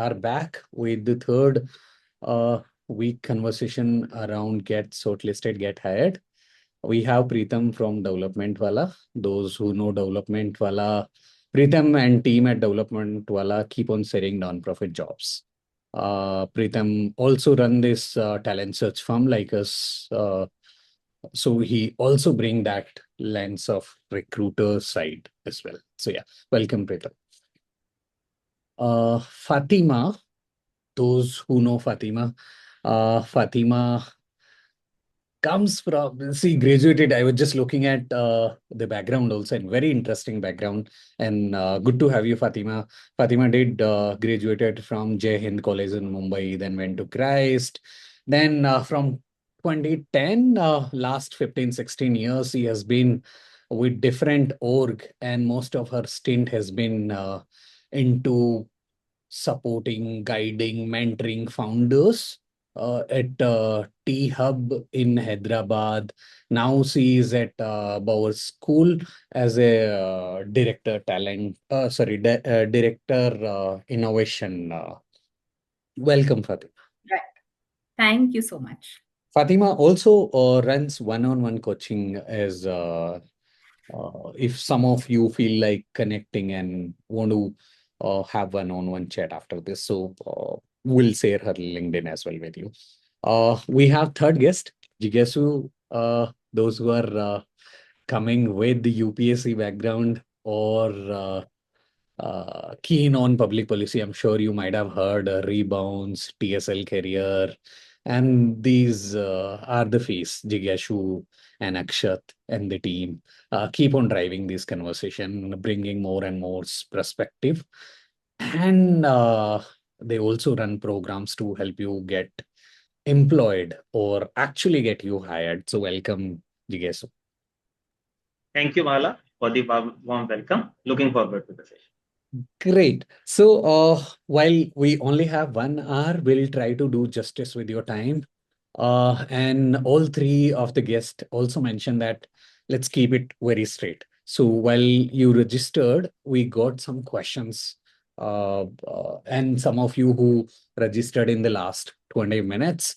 are back with the third week conversation around Get Shortlisted, Get Hired. We have Preetam from Development Wala. Those who know Development Wala, Preetam and team at Development Wala keep on selling non-profit jobs. Preetam also run this talent search firm like us. So he also bring that lens of recruiter side as well. So yeah, welcome Preetam. Fatima, those who know Fatima, Fatima comes from, see, graduated. I was just looking at the background also, and very interesting background. And good to have you, Fatima. Fatima did graduated from Jai Hind College in Mumbai, then went to Christ. Then from 2010, last 15, 16 years, he has been with different org, and most of her stint has been into supporting, guiding, mentoring founders at T Hub in Hyderabad. Now she is at Bauer School as a director talent, director innovation. Welcome, Fatima. Right. Thank you so much. Fatima also runs one-on-one coaching as if some of you feel like connecting and want to have one-on-one chat after this. So we'll share her LinkedIn as well with you. We have third guest, Jigyasu. Those who are coming with the UPSC background or keen on public policy, I'm sure you might have heard Rebounce, TSL Career, and these are the face, Jigyasu and Akshat and the team. Keep on driving this conversation, bringing more and more perspective. And they also run programs to help you get employed or actually get you hired. So welcome, Jigyasu. Thank you, Mala, for the warm welcome. Looking forward to the session. Great. So while we only have 1 hour, we'll try to do justice with your time. And all three of the guests also mentioned that let's keep it very straight. So while you registered, we got some questions. And some of you who registered in the last 20 minutes,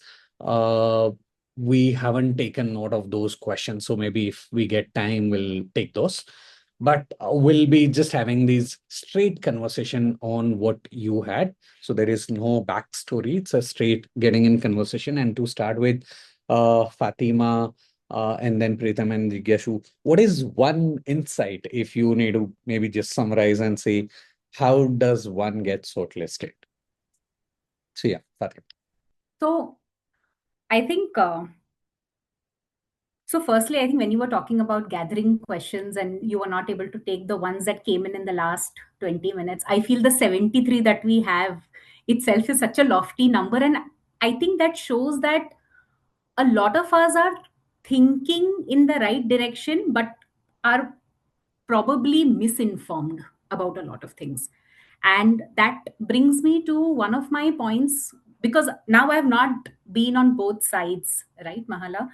we haven't taken note of those questions. So maybe if we get time, we'll take those. But we'll be just having these straight conversation on what you had. So there is no backstory. It's a straight getting in conversation. And to start with, Fatima, and then Preetam and Jigyasu, what is one insight if you need to maybe just summarize and say, how does one get shortlisted? So yeah, Fatima. So I think, so firstly, I think when you were talking about gathering questions and you were not able to take the ones that came in the last 20 minutes, I feel the 73 that we have itself is such a lofty number. And I think that shows that a lot of us are thinking in the right direction, but are probably misinformed about a lot of things. And that brings me to one of my points, because now I have not been on both sides, right, Mahala,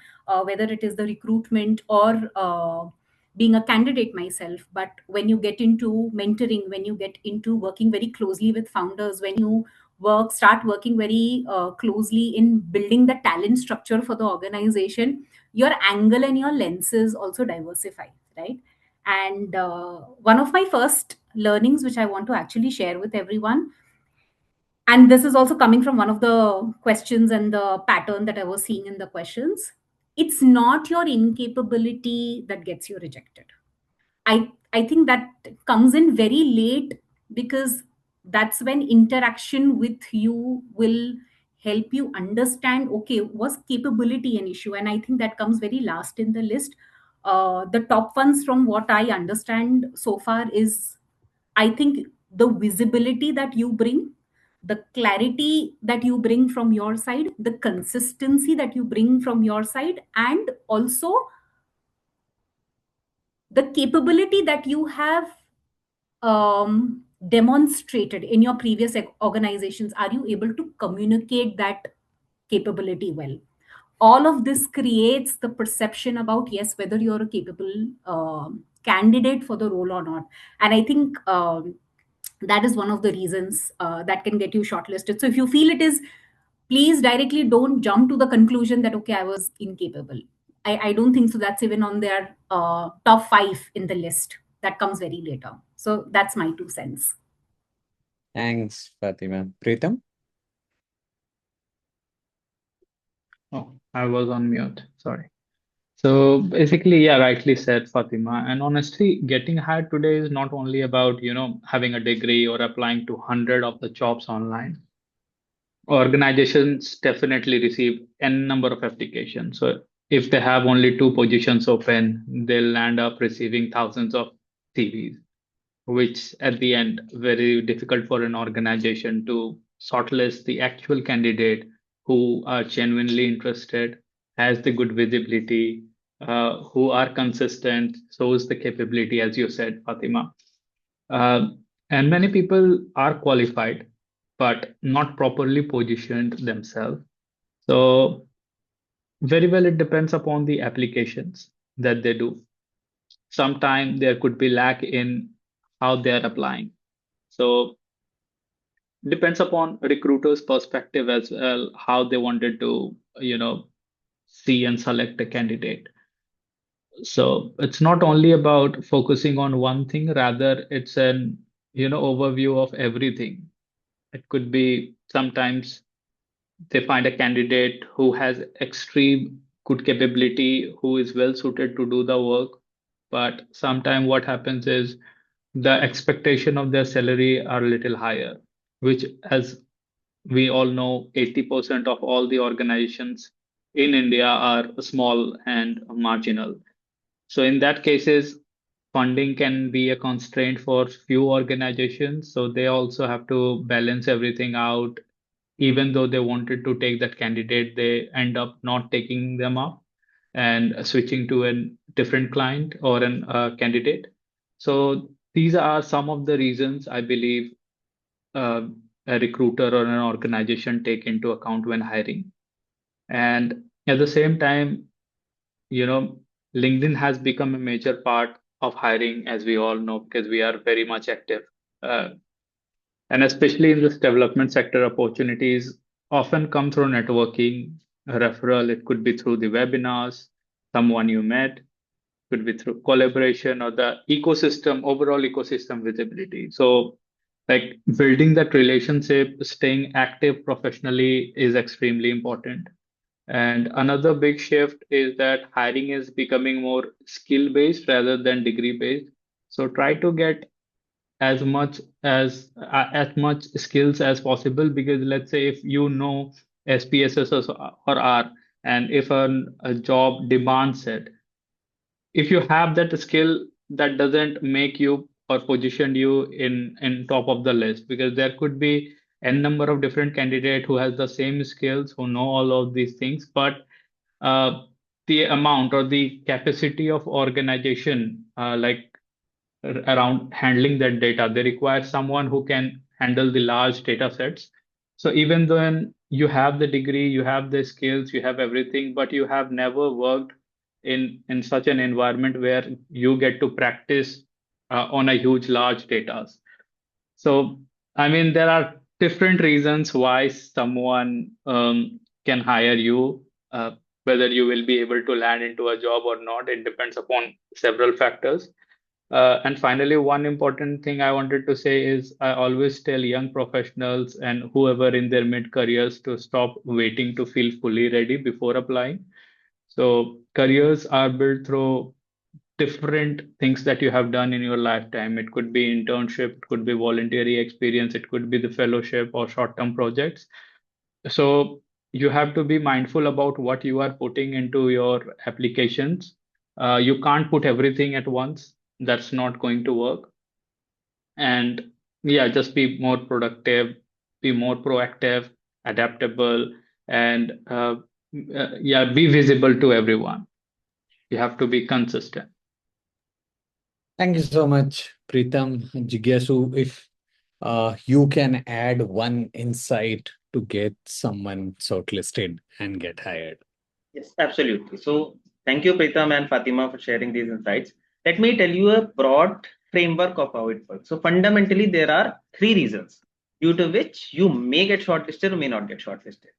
whether it is the recruitment or being a candidate myself. But when you get into mentoring, when you get into working very closely with founders, when you start working very closely in building the talent structure for the organization, your angle and your lenses also diversify, right? And one of my first learnings, which I want to actually share with everyone, and this is also coming from one of the questions and the pattern that I was seeing in the questions, it's not your incapability that gets you rejected. I think that comes in very late, because that's when interaction with you will help you understand, okay, was capability an issue? And I think that comes very last in the list. The top ones from what I understand so far is, I think, the visibility that you bring, the clarity that you bring from your side, the consistency that you bring from your side, and also the capability that you have demonstrated in your previous organizations. Are you able to communicate that capability well? All of this creates the perception about, yes, whether you're a capable candidate for the role or not. And I think that is one of the reasons that can get you shortlisted. So if you feel it is, please directly don't jump to the conclusion that, okay, I was incapable. I don't think so. That's even on their top 5 in the list. That comes very later. So that's my 2 cents. Thanks, Fatima. Preetam? Oh, I was on mute. Sorry. So basically, yeah, rightly said, Fatima. And honestly, getting hired today is not only about, having a degree or applying to 100 of the jobs online. Organizations definitely receive n number of applications. So if they have only two positions open, they'll end up receiving thousands of CVs, which at the end very difficult for an organization to shortlist the actual candidate who are genuinely interested, has the good visibility, who are consistent, shows the capability, as you said, Fatima. Uh, and many people are qualified, but not properly positioned themselves. So very well, it depends upon the applications that they do. Sometimes there could be lack in how they are applying. So depends upon recruiters' perspective as well, how they wanted to, see and select a candidate. So it's not only about focusing on one thing, rather it's an, overview of everything. It could be sometimes they find a candidate who has extreme good capability, who is well suited to do the work. But sometimes what happens is the expectation of their salary are a little higher, which, as we all know, 80% of all the organizations in India are small and marginal. So in that cases, funding can be a constraint for few organizations. So they also have to balance everything out. Even though they wanted to take that candidate, they end up not taking them up and switching to a different client or an candidate. So these are some of the reasons I believe uh, a recruiter or an organization take into account when hiring. And at the same time, you know, LinkedIn has become a major part of hiring, as we all know, because we are very much active. Uh, and especially in this development sector, opportunities often come through networking, a referral. It could be through the webinars, someone you met, could be through collaboration or the ecosystem, overall ecosystem visibility. So, like building that relationship, staying active professionally is extremely important. And another big shift is that hiring is becoming more skill based rather than degree based. So try to get as much skills as possible, because let's say if you know SPSS or R, and if a job demands it, if you have that skill, that doesn't make you or position you in top of the list, because there could be n number of different candidates who has the same skills, who know all of these things, but uh, the amount or the capacity of organization, around handling that data, they require someone who can handle the large data sets. So even though you have the degree, you have the skills, you have everything, but you have never worked in such an environment where you get to practice on a huge large data. So I mean, there are different reasons why someone can hire you. Whether you will be able to land into a job or not, it depends upon several factors. And finally, one important thing I wanted to say is I always tell young professionals and whoever in their mid careers to stop waiting to feel fully ready before applying. So, careers are built through different things that you have done in your lifetime. It could be internship, it could be voluntary experience, it could be the fellowship or short term projects. So, you have to be mindful about what you are putting into your applications. You can't put everything at once, that's not going to work. And yeah, just be more productive, be more proactive, adaptable, and yeah, be visible to everyone. You have to be consistent. Thank you so much, Preetam. Jigyasu, if you can add one insight to get someone shortlisted and get hired. Yes, absolutely. So thank you, Pritam and Fatima, for sharing these insights. Let me tell you a broad framework of how it works. So fundamentally, there are three reasons due to which you may get shortlisted or may not get shortlisted.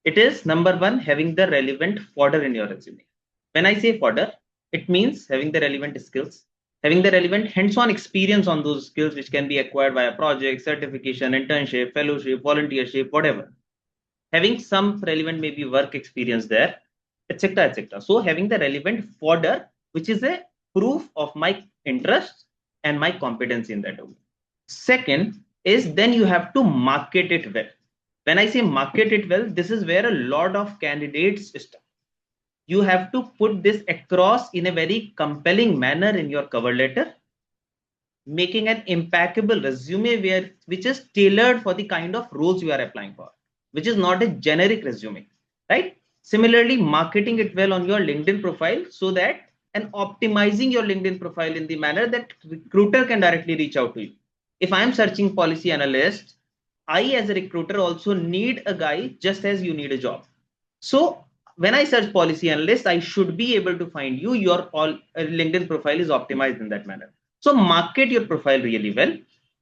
It is number one, having the relevant fodder in your resume. When I say fodder, it means having the relevant skills, having the relevant hands-on experience on those skills, which can be acquired via project, certification, internship, fellowship, volunteership, whatever. Having some relevant maybe work experience there, etc., etc. So having the relevant fodder, which is a proof of my interest and my competence in that domain. Second is then you have to market it well. When I say market it well, this is where a lot of candidates start. You have to put this across in a very compelling manner in your cover letter, making an impeccable resume which is tailored for the kind of roles you are applying for, which is not a generic resume, right? Similarly, marketing it well on your LinkedIn profile so that and optimizing your LinkedIn profile in the manner that recruiter can directly reach out to you. If I am searching policy analyst, I as a recruiter also need a guy just as you need a job. So when I search policy analyst, I should be able to find you. Your LinkedIn profile is optimized in that manner. So market your profile really well.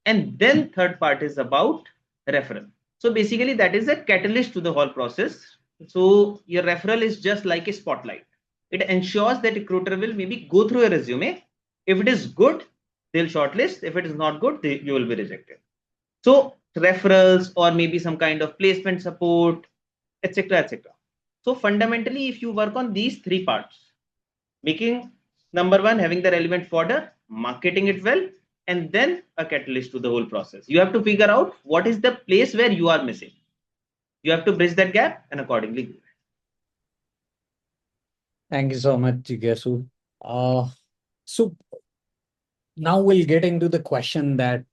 And then third part is about referral. So basically that is a catalyst to the whole process. So your referral is just like a spotlight. It ensures that recruiter will maybe go through a resume. If it is good, they'll shortlist. If it is not good, you will be rejected. So referrals or maybe some kind of placement support, etc., etc. So fundamentally, if you work on these three parts, making number one, having the relevant fodder, marketing it well, and then a catalyst to the whole process. You have to figure out what is the place where you are missing. You have to bridge that gap and accordingly do it. Thank you so much, Jigyasu. So now we'll get into the question that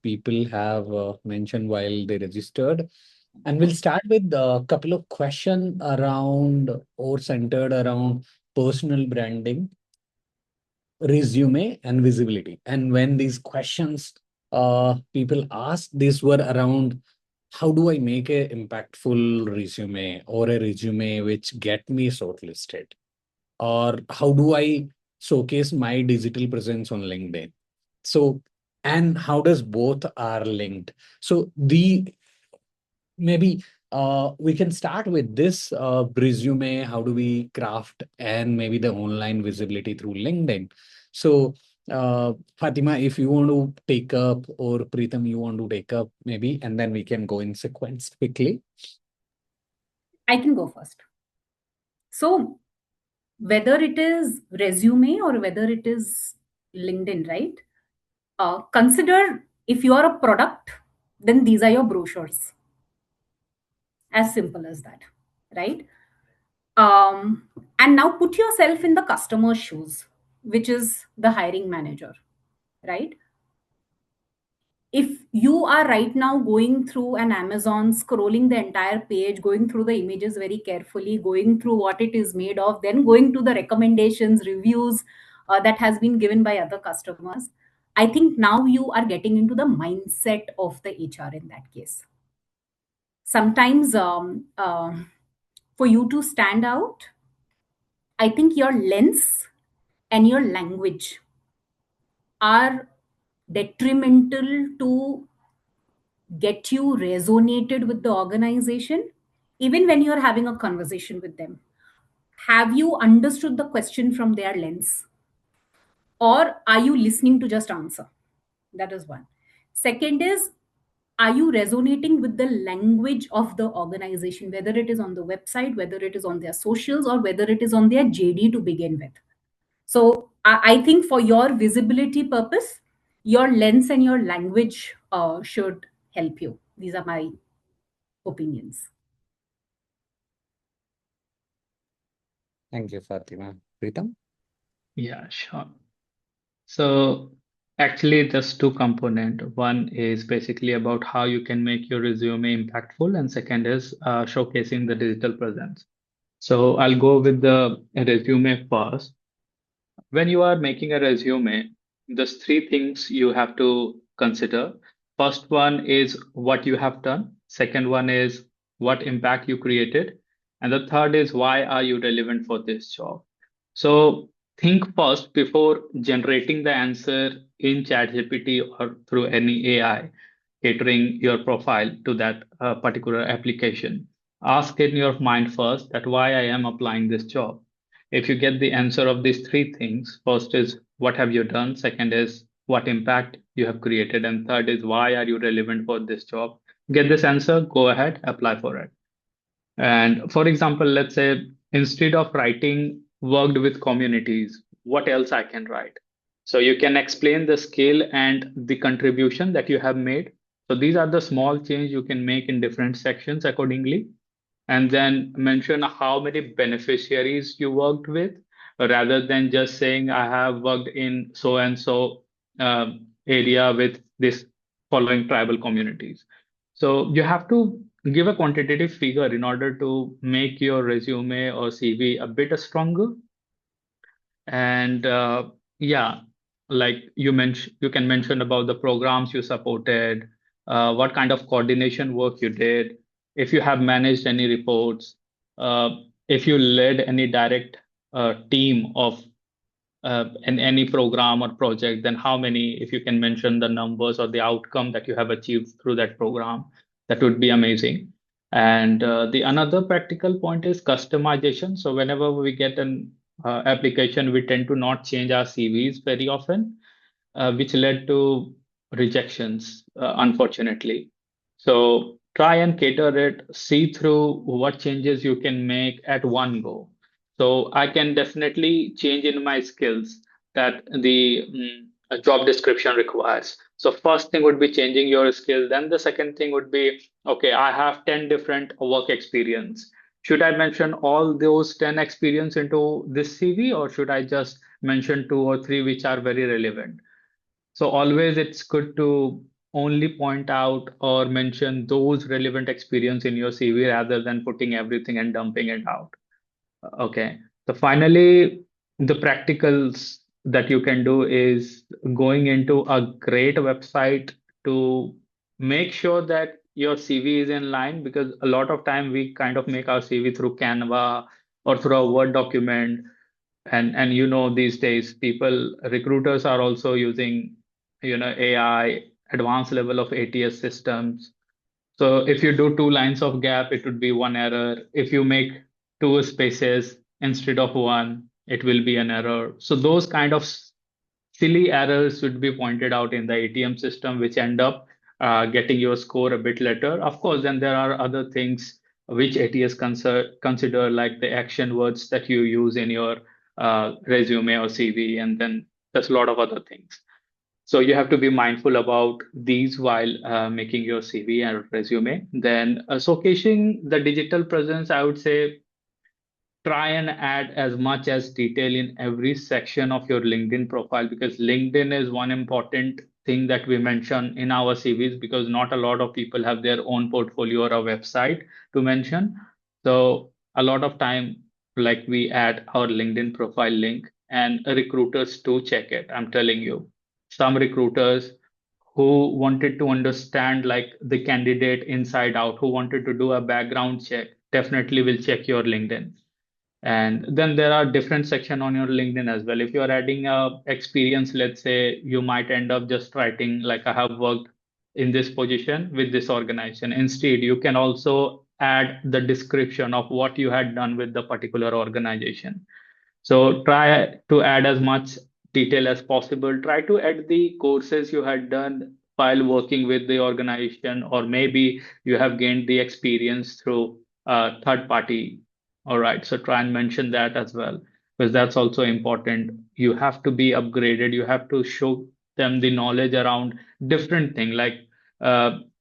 people have mentioned while they registered. And we'll start with a couple of questions around or centered around personal branding, resume, and visibility. And when these questions people asked, these were around how do I make a impactful resume or a resume which get me shortlisted? Or how do I showcase my digital presence on LinkedIn? So, and how does both are linked? So maybe we can start with this resume. How do we craft and maybe the online visibility through LinkedIn? So, Fatima, if you want to take up, or Preetam, you want to take up, maybe, and then we can go in sequence quickly. I can go first. So, whether it is resume or whether it is LinkedIn, right? Consider if you are a product, then these are your brochures. As simple as that, right? And now put yourself in the customer's shoes, which is the hiring manager, right? If you are right now going through an Amazon, scrolling the entire page, going through the images very carefully, going through what it is made of, then going to the recommendations, reviews that has been given by other customers, I think now you are getting into the mindset of the HR in that case. Sometimes for you to stand out, I think your lens and your language are detrimental to get you resonated with the organization, even when you're having a conversation with them. Have you understood the question from their lens? Or are you listening to just answer? That is one. Second is, are you resonating with the language of the organization, whether it is on the website, whether it is on their socials, or whether it is on their JD to begin with? So I think for your visibility purpose, your lens and your language should help you. These are my opinions. Thank you, Fatima. Preetam? Yeah, sure. So actually, there's two component. One is basically about how you can make your resume impactful, and second is showcasing the digital presence. So I'll go with the resume first. When you are making a resume, there's three things you have to consider. First one is what you have done. Second one is what impact you created. And the third is why are you relevant for this job? So think first before generating the answer in ChatGPT or through any AI, catering your profile to that particular application. Ask in your mind first that why I am applying this job. If you get the answer of these three things, first is what have you done, second is what impact you have created, and third is why are you relevant for this job. Get this answer, go ahead, apply for it. And for example, let's say instead of writing worked with communities, what else I can write? So you can explain the scale and the contribution that you have made. So these are the small change you can make in different sections accordingly. And then mention how many beneficiaries you worked with rather than just saying, I have worked in so and so area with this following tribal communities. So you have to give a quantitative figure in order to make your resume or CV a bit stronger. And yeah, like you can mention about the programs you supported, what kind of coordination work you did, if you have managed any reports, uh, if you led any direct team of in any program or project, then how many, if you can mention the numbers or the outcome that you have achieved through that program, that would be amazing. And the another practical point is customization. So whenever we get an application, we tend to not change our CVs very often, which led to rejections, unfortunately. So try and cater it, see through what changes you can make at one go. So I can definitely change in my skills that the a job description requires. So first thing would be changing your skill. Then the second thing would be, okay, I have 10 different work experience. Should I mention all those 10 experience into this CV, or should I just mention two or three which are very relevant? So always it's good to only point out or mention those relevant experience in your CV rather than putting everything and dumping it out. Okay. So finally, the practicals that you can do is going into a great website to make sure that your CV is in line, because a lot of time we kind of make our CV through Canva or through a Word document. And these days people, recruiters are also using AI, advanced level of ATS systems. So if you do two lines of gap, it would be one error. If you make two spaces instead of one, it will be an error. So those kind of silly errors should be pointed out in the ATM system, which end up getting your score a bit later. Of course, then there are other things which ATS consider, like the action words that you use in your resume or CV, and then there's a lot of other things. So you have to be mindful about these while making your CV and resume. Then showcasing the digital presence, I would say try and add as much as detail in every section of your LinkedIn profile, because LinkedIn is one important thing that we mention in our CVs, because not a lot of people have their own portfolio or a website to mention. So a lot of time, like, we add our LinkedIn profile link and recruiters to check it. I'm telling you, some recruiters who wanted to understand like the candidate inside out, who wanted to do a background check, definitely will check your LinkedIn. And then there are different section on your LinkedIn as well. If you're adding a experience, let's say, you might end up just writing like, I have worked in this position with this organization. Instead, you can also add the description of what you had done with the particular organization. So try to add as much detail as possible. Try to add the courses you had done while working with the organization, or maybe you have gained the experience through third party. All right, so try and mention that as well, because that's also important. You have to be upgraded. You have to show them the knowledge around different thing. Like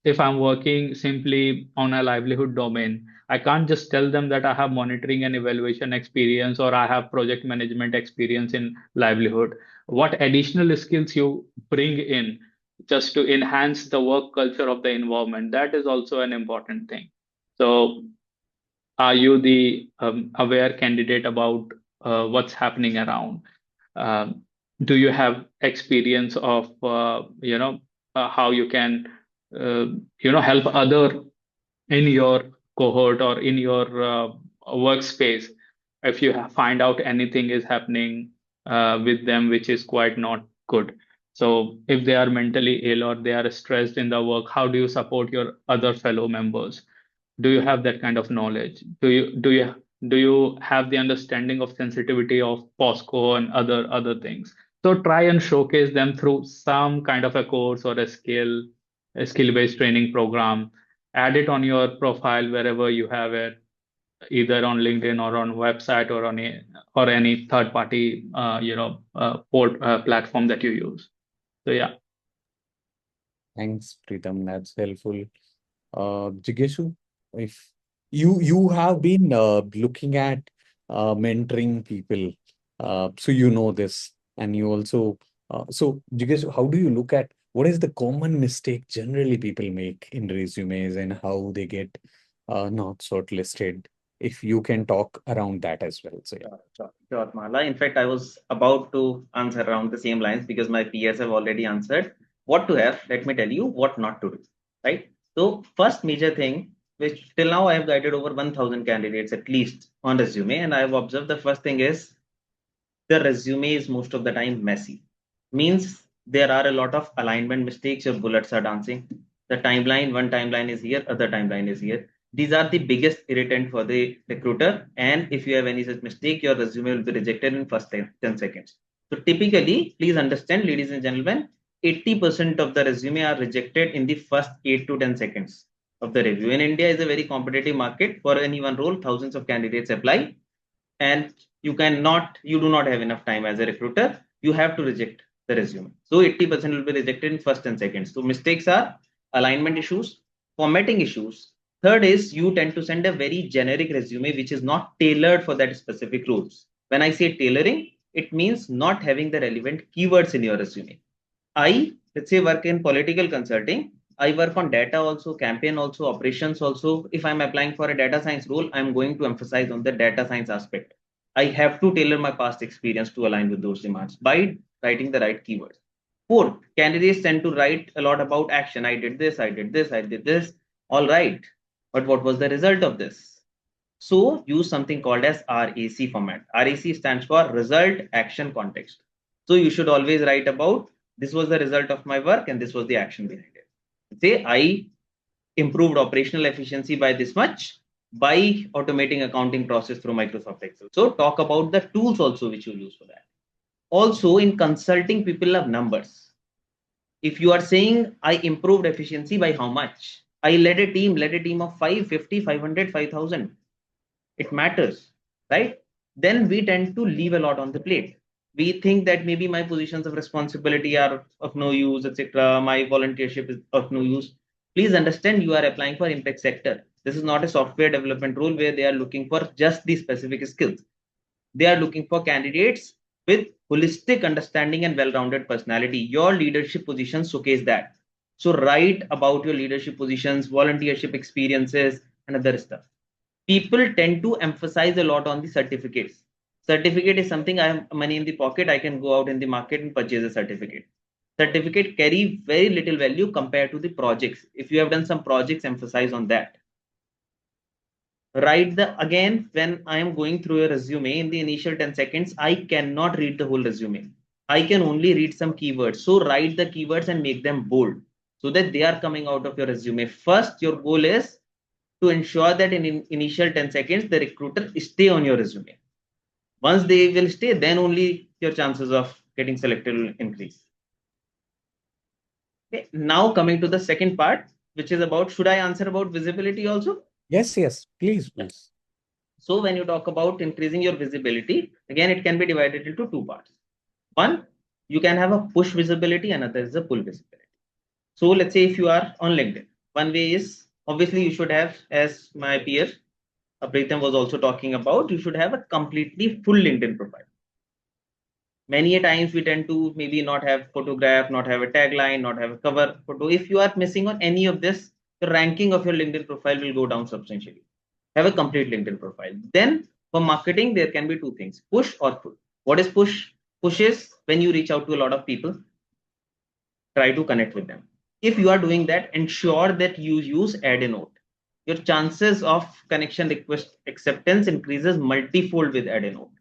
if I'm working simply on a livelihood domain, I can't just tell them that I have monitoring and evaluation experience or I have project management experience in livelihood. What additional skills you bring in just to enhance the work culture of the environment, that is also an important thing. So, are you the aware candidate about what's happening around? Um, do you have experience of how you can help other in your cohort or in your workspace? If you find out anything is happening, with them, which is quite not good. So if they are mentally ill or they are stressed in the work, how do you support your other fellow members? Do you have that kind of knowledge? Do you have the understanding of sensitivity of POSCO and other things? So try and showcase them through some kind of a course or a skill-based training program. Add it on your profile wherever you have it, either on LinkedIn or on website or on any third party platform that you use. So yeah. Thanks, Preetam. That's helpful. Jigyasu, if you have been looking at mentoring people, so you know this, and you also so Jigyasu, how do you look at what is the common mistake generally people make in resumes and how they get not shortlisted? If you can talk around that as well. So yeah. Sure, Mala. In fact, I was about to answer around the same lines because my peers have already answered what to have. Let me tell you what not to do. Right. So, first major thing, which till now I have guided over 1,000 candidates at least on resume, and I have observed the first thing is the resume is most of the time messy. Means there are a lot of alignment mistakes, your bullets are dancing. The timeline, one timeline is here, other timeline is here. These are the biggest irritant for the recruiter. And if you have any such mistake, your resume will be rejected in first 10 seconds. So typically, please understand, ladies and gentlemen, 80% of the resume are rejected in the first 8 to 10 seconds of the review. In India is a very competitive market. For any one role, thousands of candidates apply, and you do not have enough time as a recruiter. You have to reject the resume. So 80% will be rejected in first 10 seconds. So mistakes are alignment issues, formatting issues. Third is you tend to send a very generic resume which is not tailored for that specific roles. When I say tailoring, it means not having the relevant keywords in your resume. Let's say, work in political consulting. I work on data also, campaign also, operations also. If I'm applying for a data science role, I'm going to emphasize on the data science aspect. I have to tailor my past experience to align with those demands by writing the right keywords. Fourth, candidates tend to write a lot about action. I did this, I did this, I did this. All right. But what was the result of this? So use something called as RAC format. RAC stands for result, action, context. So you should always write about this was the result of my work and this was the action behind it. Say I improved operational efficiency by this much by automating accounting process through Microsoft Excel. So talk about the tools also which you use for that. Also in consulting, people love numbers. If you are saying I improved efficiency by how much? I led a team of 550, 500, 5,000. It matters, right? Then we tend to leave a lot on the plate. We think that maybe my positions of responsibility are of no use, etc. My volunteership is of no use. Please understand, you are applying for impact sector. This is not a software development role where they are looking for just the specific skills. They are looking for candidates with holistic understanding and well-rounded personality. Your leadership positions showcase that. So write about your leadership positions, volunteership experiences, and other stuff. People tend to emphasize a lot on the certificates. Certificate is something I have money in the pocket. I can go out in the market and purchase a certificate. Certificate carry very little value compared to the projects. If you have done some projects, emphasize on that. Again, when I am going through a resume in the initial 10 seconds, I cannot read the whole resume. I can only read some keywords. So write the keywords and make them bold so that they are coming out of your resume. First, your goal is to ensure that in initial 10 seconds, the recruiter stay on your resume. Once they will stay, then only your chances of getting selected will increase. Okay. Now coming to the second part, which is about, should I answer about visibility also? Yes, please. So when you talk about increasing your visibility, again, it can be divided into two parts. One, you can have a push visibility, another is a pull visibility. So let's say if you are on LinkedIn, one way is obviously you should have, as my peer Preetam was also talking about, you should have a completely full LinkedIn profile. Many a times we tend to maybe not have photograph, not have a tagline, not have a cover photo. If you are missing on any of this, the ranking of your LinkedIn profile will go down substantially. Have a complete LinkedIn profile. Then for marketing, there can be two things, push or pull. What is push? Push is when you reach out to a lot of people, try to connect with them. If you are doing that, ensure that you use add a note. Your chances of connection request acceptance increases multifold with add a note.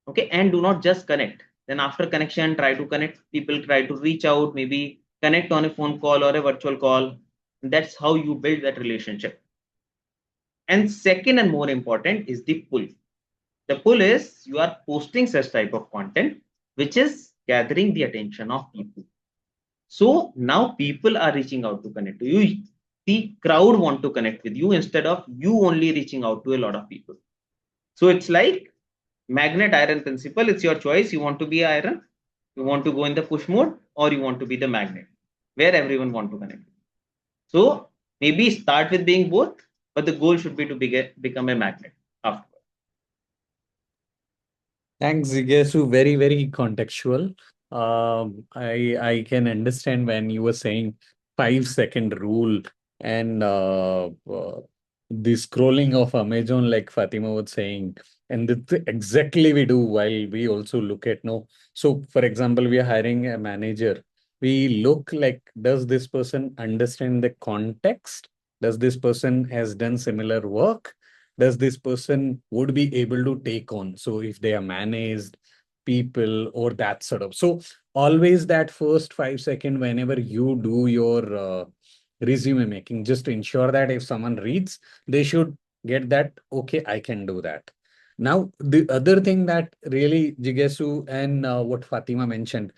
Okay, and do not just connect. Then after connection, try to connect people, try to reach out, maybe connect on a phone call or a virtual call. That's how you build that relationship. And second and more important is the pull. The pull is you are posting such type of content which is gathering the attention of people. So now people are reaching out to connect to you. The crowd want to connect with you instead of you only reaching out to a lot of people. So it's like magnet iron principle. It's your choice. You want to be iron, you want to go in the push mode, or you want to be the magnet where everyone want to connect. So maybe start with being both, but the goal should be to become a magnet after. Thanks, Jigyasu. Very, very contextual. I can understand when you were saying 5 second rule and the scrolling of Amazon, like Fatima was saying, and exactly we do while we also look at no. So, for example, we are hiring a manager. We look like, does this person understand the context? Does this person has done similar work? Does this person would be able to take on? So if they are managed people or that sort of. So always that first 5 second whenever you do your resume making, just to ensure that if someone reads, they should get that, okay, I can do that. Now, the other thing that really Jigesu and what Fatima mentioned,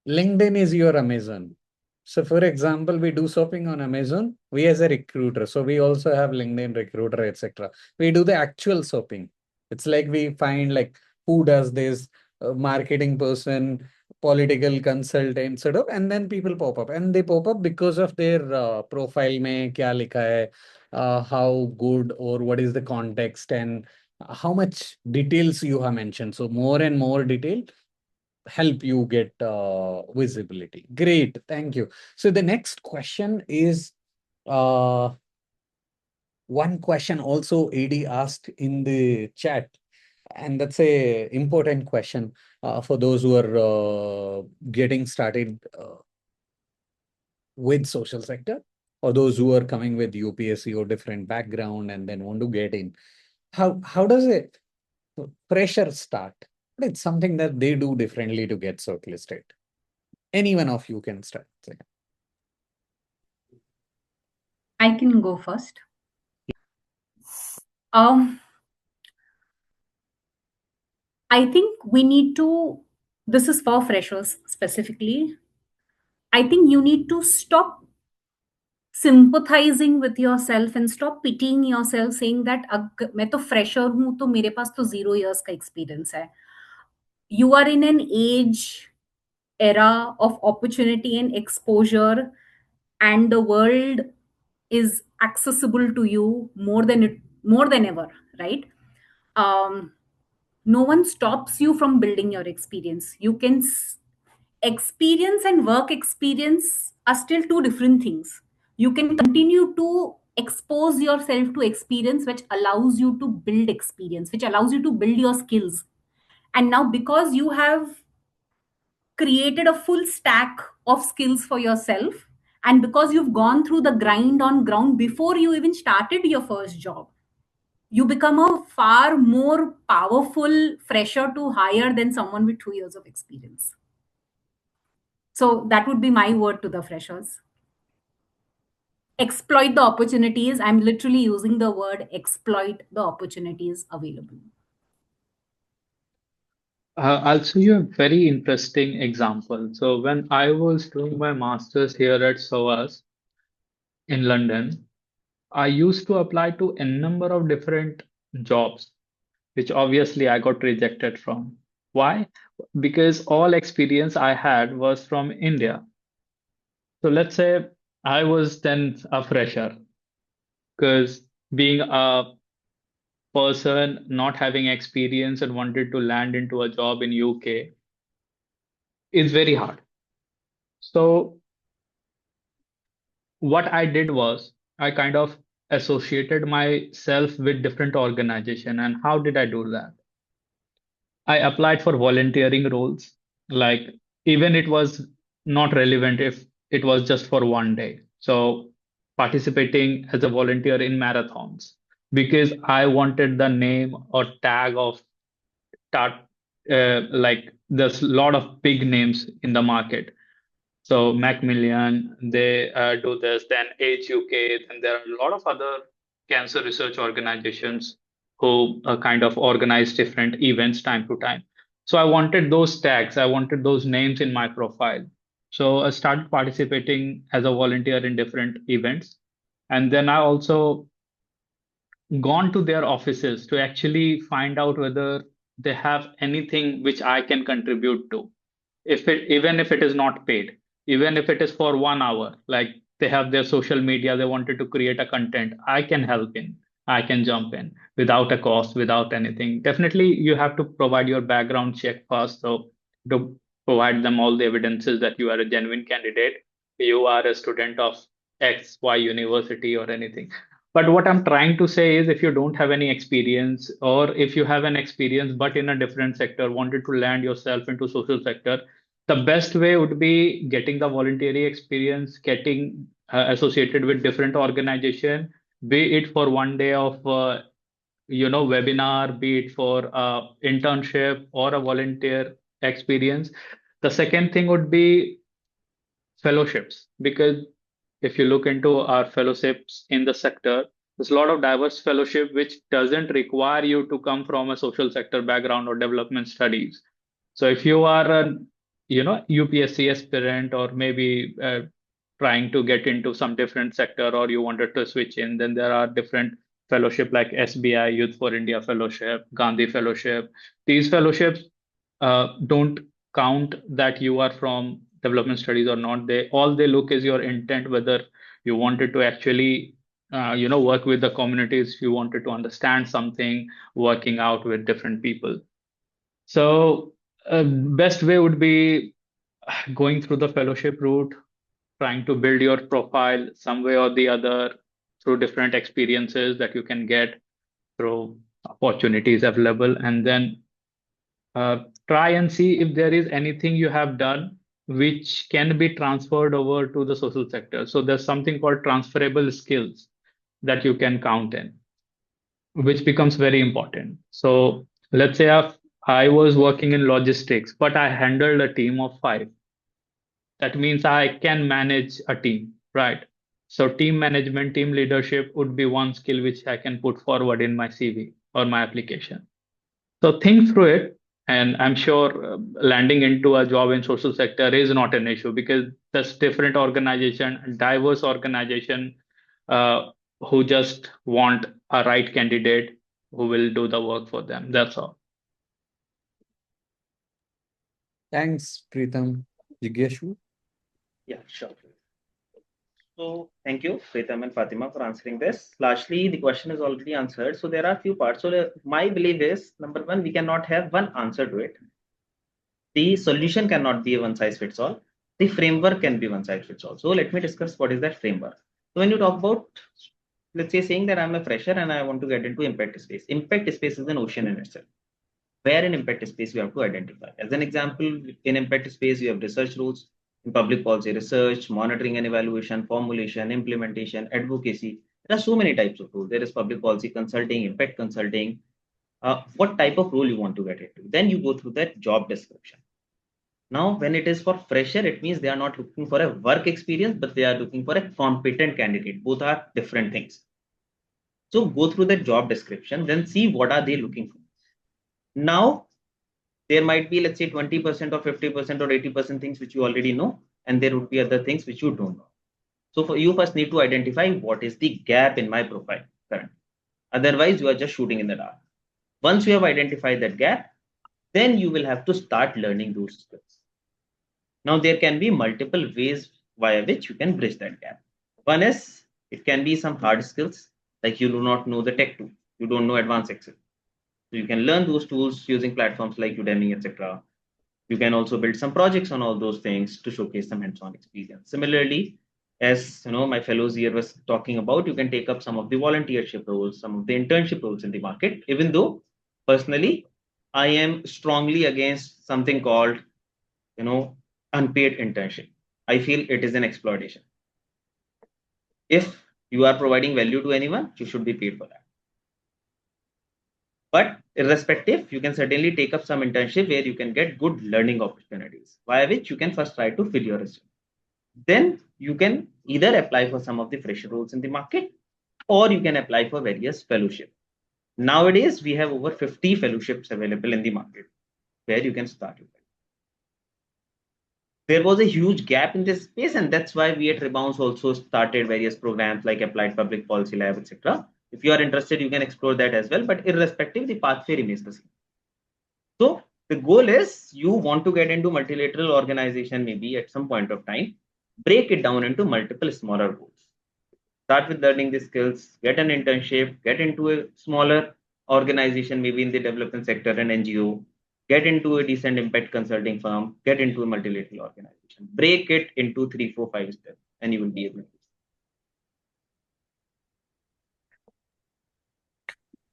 LinkedIn is your Amazon. So, for example, we do shopping on Amazon. We as a recruiter, so we also have LinkedIn recruiter, etc. We do the actual shopping. It's like we find like who does this, marketing person, political consultant, sort of, and then people pop up, and they pop up because of their profile में क्या लिखा है, how good or what is the context and how much details you have mentioned. So more and more detail help you get visibility. Great, thank you. So the next question is one question also AD asked in the chat, and that's a important question for those who are getting started with social sector, or those who are coming with UPSC or different background and then want to get in. How does it pressure start? It's something that they do differently to get shortlisted. Any one of you can start. I can go first. Um, I think we need to, this is for freshers specifically. I think you need to stop sympathizing with yourself and stop pitying yourself saying that मैं तो fresher हूँ तो मेरे पास तो 0 years का experience है. You are in an age era of opportunity and exposure, and the world is accessible to you more than ever, right? um, no one stops you from building your experience. You can experience and work experience are still two different things. You can continue to expose yourself to experience which allows you to build experience, which allows you to build your skills. And now because you have created a full stack of skills for yourself, and because you've gone through the grind on ground before you even started your first job, you become a far more powerful fresher to hire than someone with 2 years of experience. So that would be my word to the freshers. Exploit the opportunities. I'm literally using the word exploit the opportunities available. I'll show you a very interesting example. So when I was doing my master's here at SOAS in London, I used to apply to a number of different jobs, which obviously I got rejected from. Why? Because all experience I had was from India. So let's say I was then a fresher, because being a person not having experience and wanted to land into a job in UK is very hard. So what I did was I kind of associated myself with different organization. And how did I do that? I applied for volunteering roles, like even it was not relevant if it was just for one day. So participating as a volunteer in marathons because I wanted the name or tag of like there's a lot of big names in the market. So Macmillan, they do this, then Age UK, then there are a lot of other cancer research organizations who kind of organize different events time to time. So I wanted those tags, I wanted those names in my profile. So I started participating as a volunteer in different events. And then I also gone to their offices to actually find out whether they have anything which I can contribute to, if it, even if it is not paid, even if it is for 1 hour, like they have their social media, they wanted to create a content, I can help in, I can jump in without a cost, without anything. Definitely you have to provide your background check first, so to provide them all the evidences that you are a genuine candidate, you are a student of XY university or anything. But what I'm trying to say is, if you don't have any experience, or if you have an experience but in a different sector, wanted to land yourself into social sector, the best way would be getting the voluntary experience, getting associated with different organization, be it for 1 day of webinar, be it for internship or a volunteer experience. The second thing would be fellowships, because if you look into our fellowships in the sector, there's a lot of diverse fellowship which doesn't require you to come from a social sector background or development studies. So if you are a UPSC aspirant, or maybe trying to get into some different sector, or you wanted to switch in, then there are different fellowship like SBI Youth for India Fellowship, Gandhi Fellowship. These fellowships don't count that you are from development studies or not. They all they look is your intent, whether you wanted to actually work with the communities, you wanted to understand something, working out with different people. So best way would be going through the fellowship route, trying to build your profile some way or the other through different experiences that you can get through opportunities available, and then try and see if there is anything you have done which can be transferred over to the social sector. So there's something called transferable skills that you can count in, which becomes very important. So let's say I was working in logistics, but I handled a team of 5. That means I can manage a team, right? So team management, team leadership would be one skill which I can put forward in my CV or my application. So think through it, and I'm sure landing into a job in social sector is not an issue, because there's different organization, diverse organization, uh, who just want a right candidate who will do the work for them. That's all. Thanks, Preetam. Jigyasu? Yeah, sure. So thank you, Preetam and Fatima, for answering this. Largely, the question is already answered. So there are a few parts. So my belief is, number one, we cannot have one answer to it. The solution cannot be a one size fits all. The framework can be one size fits all. So let me discuss what is that framework. So when you talk about, let's say, saying that I'm a fresher and I want to get into impact space. Impact space is an ocean in itself. Where in impact space we have to identify. As an example, in impact space, you have research roles, in public policy research, monitoring and evaluation, formulation, implementation, advocacy. There are so many types of roles. There is public policy consulting, impact consulting. What type of role you want to get into? Then you go through that job description. Now, when it is for fresher, it means they are not looking for a work experience, but they are looking for a competent candidate. Both are different things. So go through the job description, then see what are they looking for. Now, there might be, let's say, 20% or 50% or 80% things which you already know, and there would be other things which you don't know. So for you first need to identify what is the gap in my profile currently. Otherwise, you are just shooting in the dark. Once you have identified that gap, then you will have to start learning those skills. Now, there can be multiple ways via which you can bridge that gap. One is, it can be some hard skills, like you do not know the tech tool, you don't know advanced Excel. So you can learn those tools using platforms like Udemy, etc. You can also build some projects on all those things to showcase some hands-on experience. Similarly, as my fellows here was talking about, you can take up some of the volunteership roles, some of the internship roles in the market, even though personally, I am strongly against something called, unpaid internship. I feel it is an exploitation. If you are providing value to anyone, you should be paid for that. But irrespective, you can certainly take up some internship where you can get good learning opportunities, via which you can first try to fill your resume. Then you can either apply for some of the fresher roles in the market, or you can apply for various fellowship. Nowadays, we have over 50 fellowships available in the market where you can start your career. There was a huge gap in this space, and that's why we at Rebounce also started various programs like Applied Public Policy Lab, etc. If you are interested, you can explore that as well. But irrespective, the pathway remains the same. So the goal is you want to get into multilateral organization maybe at some point of time, break it down into multiple smaller goals. Start with learning the skills, get an internship, get into a smaller organization, maybe in the development sector, an NGO, get into a decent impact consulting firm, get into a multilateral organization, break it into 3, 4, 5 steps, and you will be able to.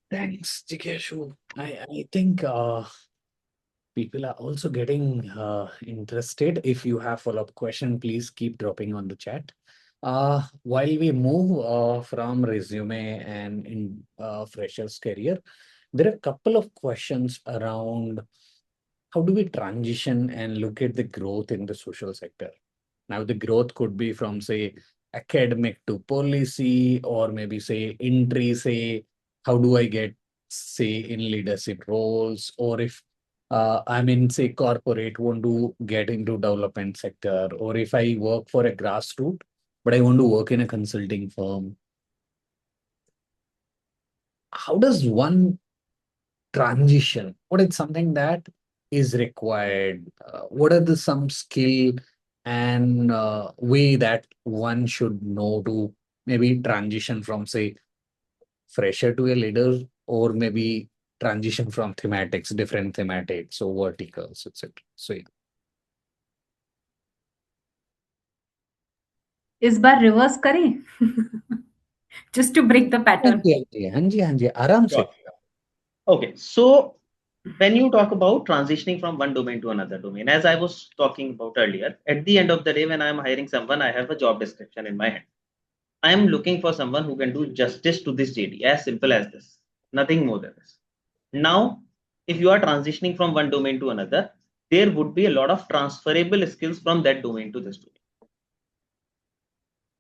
Thanks, Jigyasu. I think people are also getting interested. If you have follow-up question, please keep dropping on the chat. While we move from resume and in freshers career, there are a couple of questions around how do we transition and look at the growth in the social sector. Now, the growth could be from, say, academic to policy, or maybe say entry, say, how do I get, say, in leadership roles, or if I'm in, say, corporate, want to get into development sector, or if I work for a grassroots, but I want to work in a consulting firm. How does one transition? What is something that is required? What are the some skill and way that one should know to maybe transition from, say, fresher to a leader, or maybe transition from thematics, different thematics or verticals, etc. So yeah. इस बार reverse करें just to break the हाँ pattern. जी, हाँ जी, हाँ जी, हाँ जी, आराम से. Sure. Okay, so when you talk about transitioning from one domain to another domain, as I was talking about earlier, at the end of the day, when I'm hiring someone, I have a job description in my hand. I am looking for someone who can do justice to this JD, as simple as this, nothing more than this. Now, if you are transitioning from one domain to another, there would be a lot of transferable skills from that domain to this domain.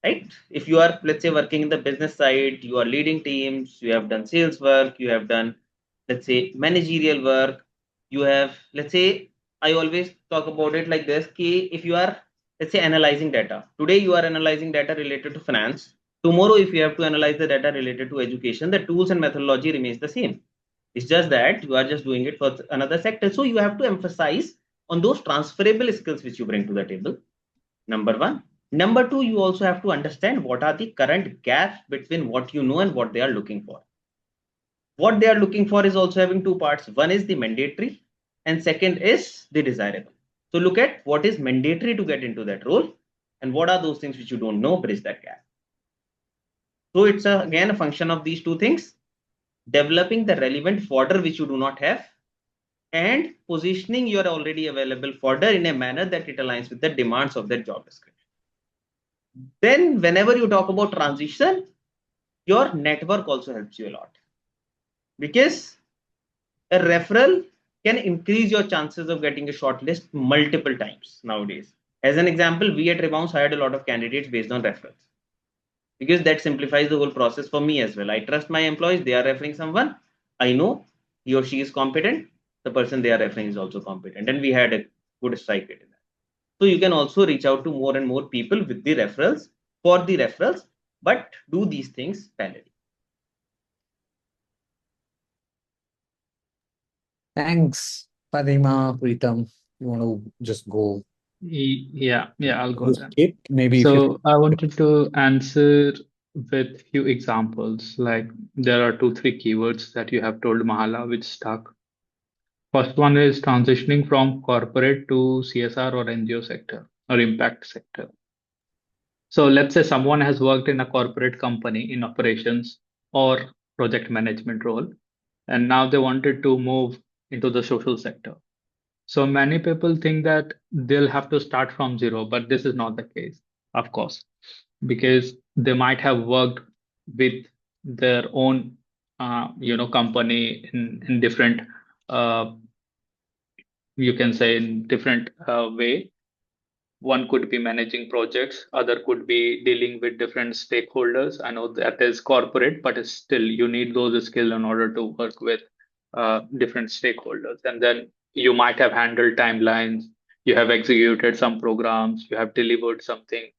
Right? If you are, let's say, working in the business side, you are leading teams, you have done sales work, you have done, let's say, managerial work, you have, let's say, I always talk about it like this, ki if you are, let's say, analyzing data, today you are analyzing data related to finance, tomorrow if you have to analyze the data related to education, the tools and methodology remains the same. It's just that you are just doing it for another sector. So you have to emphasize on those transferable skills which you bring to the table. Number one. Number two, you also have to understand what are the current gaps between what you know and what they are looking for. What they are looking for is also having two parts. One is the mandatory, and second is the desirable. So look at what is mandatory to get into that role, and what are those things which you don't know, bridge that gap. So it's again a function of these two things: developing the relevant fodder which you do not have, and positioning your already available fodder in a manner that it aligns with the demands of that job description. Then whenever you talk about transition, your network also helps you a lot, because a referral can increase your chances of getting a shortlist multiple times nowadays. As an example, we at Rebounce hired a lot of candidates based on referrals, because that simplifies the whole process for me as well. I trust my employees, they are referring someone, I know he or she is competent, the person they are referring is also competent, and we had a good strike rate in that. So you can also reach out to more and more people with the referrals, for the referrals, but do these things parallelly. Thanks, Fatema, Preetam. You want to just go? Yeah, I'll go then. Skip, maybe if you. So I wanted to answer with few examples. Like there are 2, 3 keywords that you have told Mahala which stuck. First one is transitioning from corporate to CSR or NGO sector or impact sector. So let's say someone has worked in a corporate company in operations or project management role, and now they wanted to move into the social sector. So many people think that they'll have to start from zero, but this is not the case, of course, because they might have worked with their own company in different, you can say, in different way. One could be managing projects, other could be dealing with different stakeholders. I know that is corporate, but it's still you need those skills in order to work with different stakeholders. And then you might have handled timelines, you have executed some programs, you have delivered something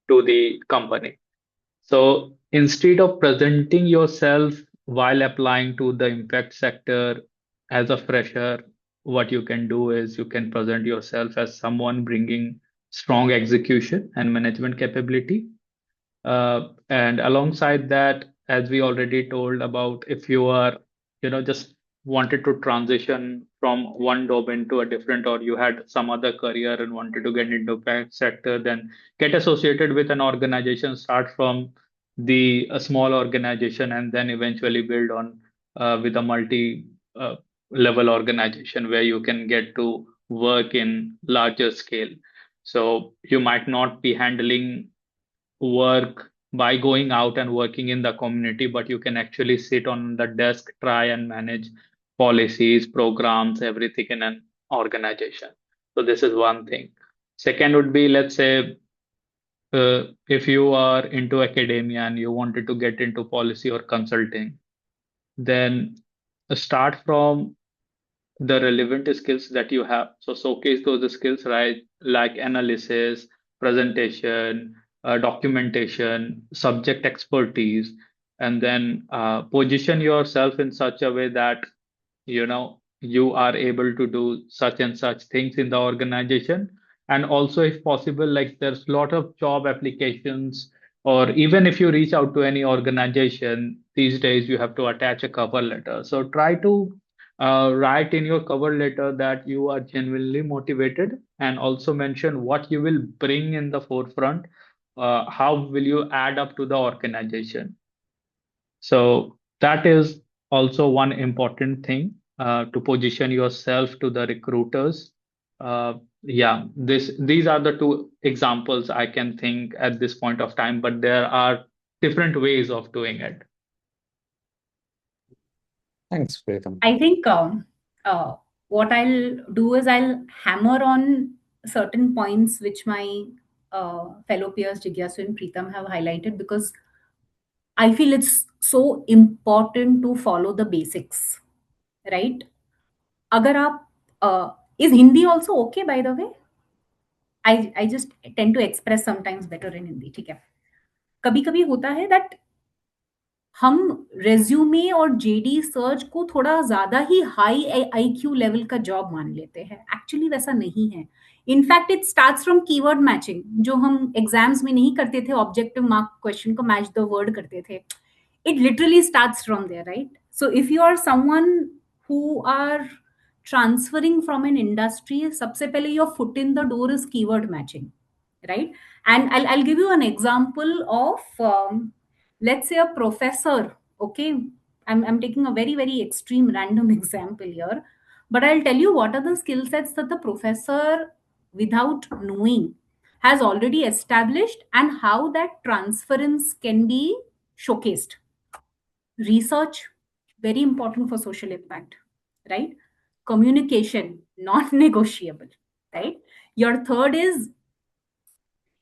to the company. So instead of presenting yourself while applying to the impact sector as a fresher, what you can do is you can present yourself as someone bringing strong execution and management capability. And alongside that, as we already told about, if you are, just wanted to transition from one domain to a different, or you had some other career and wanted to get into bank sector, then get associated with an organization, start from a small organization, and then eventually build on with a multi level organization where you can get to work in larger scale. So you might not be handling work by going out and working in the community, but you can actually sit on the desk, try and manage policies, programs, everything in an organization. So this is one thing. Second would be, let's say, if you are into academia and you wanted to get into policy or consulting, then start from the relevant skills that you have. So showcase those skills, right? Like analysis, presentation, documentation, subject expertise, and then position yourself in such a way that you are able to do such and such things in the organization. And also, if possible, like there's a lot of job applications, or even if you reach out to any organization these days, you have to attach a cover letter. So try to write in your cover letter that you are genuinely motivated, and also mention what you will bring in the forefront. How will you add up to the organization? So that is also one important thing, to position yourself to the recruiters. Yeah, these are the two examples I can think at this point of time, but there are different ways of doing it. Thanks, Preetam. I think what I'll do is I'll hammer on certain points which my fellow peers Jigyasu and Preetam have highlighted, because I feel it's so important to follow the basics, right? अगर आप is Hindi also okay, by the way? I just tend to express sometimes better in Hindi. ठीक है. कभी कभी होता है that हम resume और जेडी सर्च को थोड़ा ज्यादा ही हाई आईक्यू लेवल का जॉब मान लेते हैं. एक्चुअली वैसा नहीं है. In fact it starts from keyword matching, जो हम एग्जाम्स में नहीं करते थे, ऑब्जेक्टिव मार्क क्वेश्चन को मैच द वर्ड करते थे. It literally starts from there, right? So if you are someone who are transferring from an industry, sabse pehle your foot in the door is keyword matching, right? And I'll give you an example of let's say a professor. Okay, I'm taking a very very extreme random example here, but I'll tell you what are the skill sets that the professor, without knowing, has already established, and how that transference can be showcased. Research, very important for social impact, right? Communication, not negotiable, right? Your third is,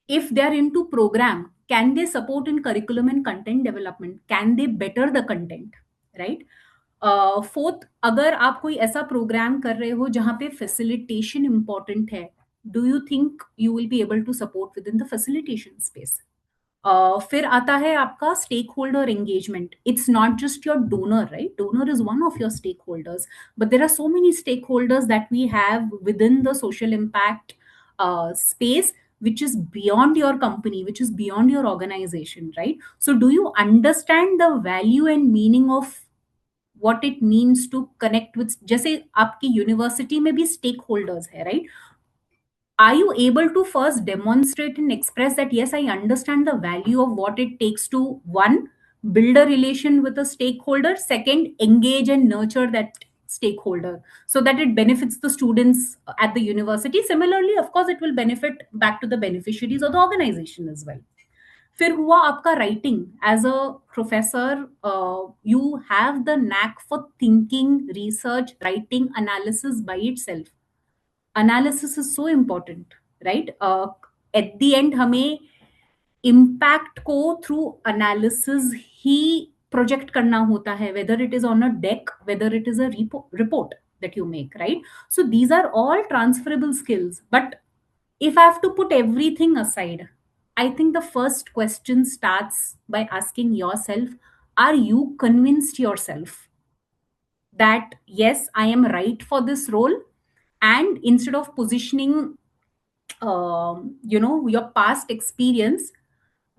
if they're into program, can they support in curriculum and content development? Can they better the content, right? Fourth, अगर आप कोई ऐसा programme कर रहे हो जहां पे facilitation important है, do you think you will be able to support within the facilitation space? फिर आता है आपका stakeholder engagement. It's not just your donor, right? Donor is one of your stakeholders, but there are so many stakeholders that we have within the social impact space, which is beyond your company, which is beyond your organization, right? So do you understand the value and meaning of what it means to connect with, जैसे आपकी university में भी stake holders है, right? Are you able to first demonstrate and express that, yes, I understand the value of what it takes to, one, build a relation with a stakeholder, second, engage and nurture that stakeholder so that it benefits the students at the university. Similarly, of course, it will benefit back to the beneficiaries of the organization as well. फिर हुआ आपका writing. As a professor you have the knack for thinking, research, writing, analysis by itself. Analysis is so important, right? At the end हमें impact को through analysis ही project करना होता है, whether it is on a deck, whether it is a report that you make, right? So these are all transferable skills. But if I have to put everything aside, I think the first question starts by asking yourself, are you convinced yourself that yes, I am right for this role? And instead of positioning your past experience,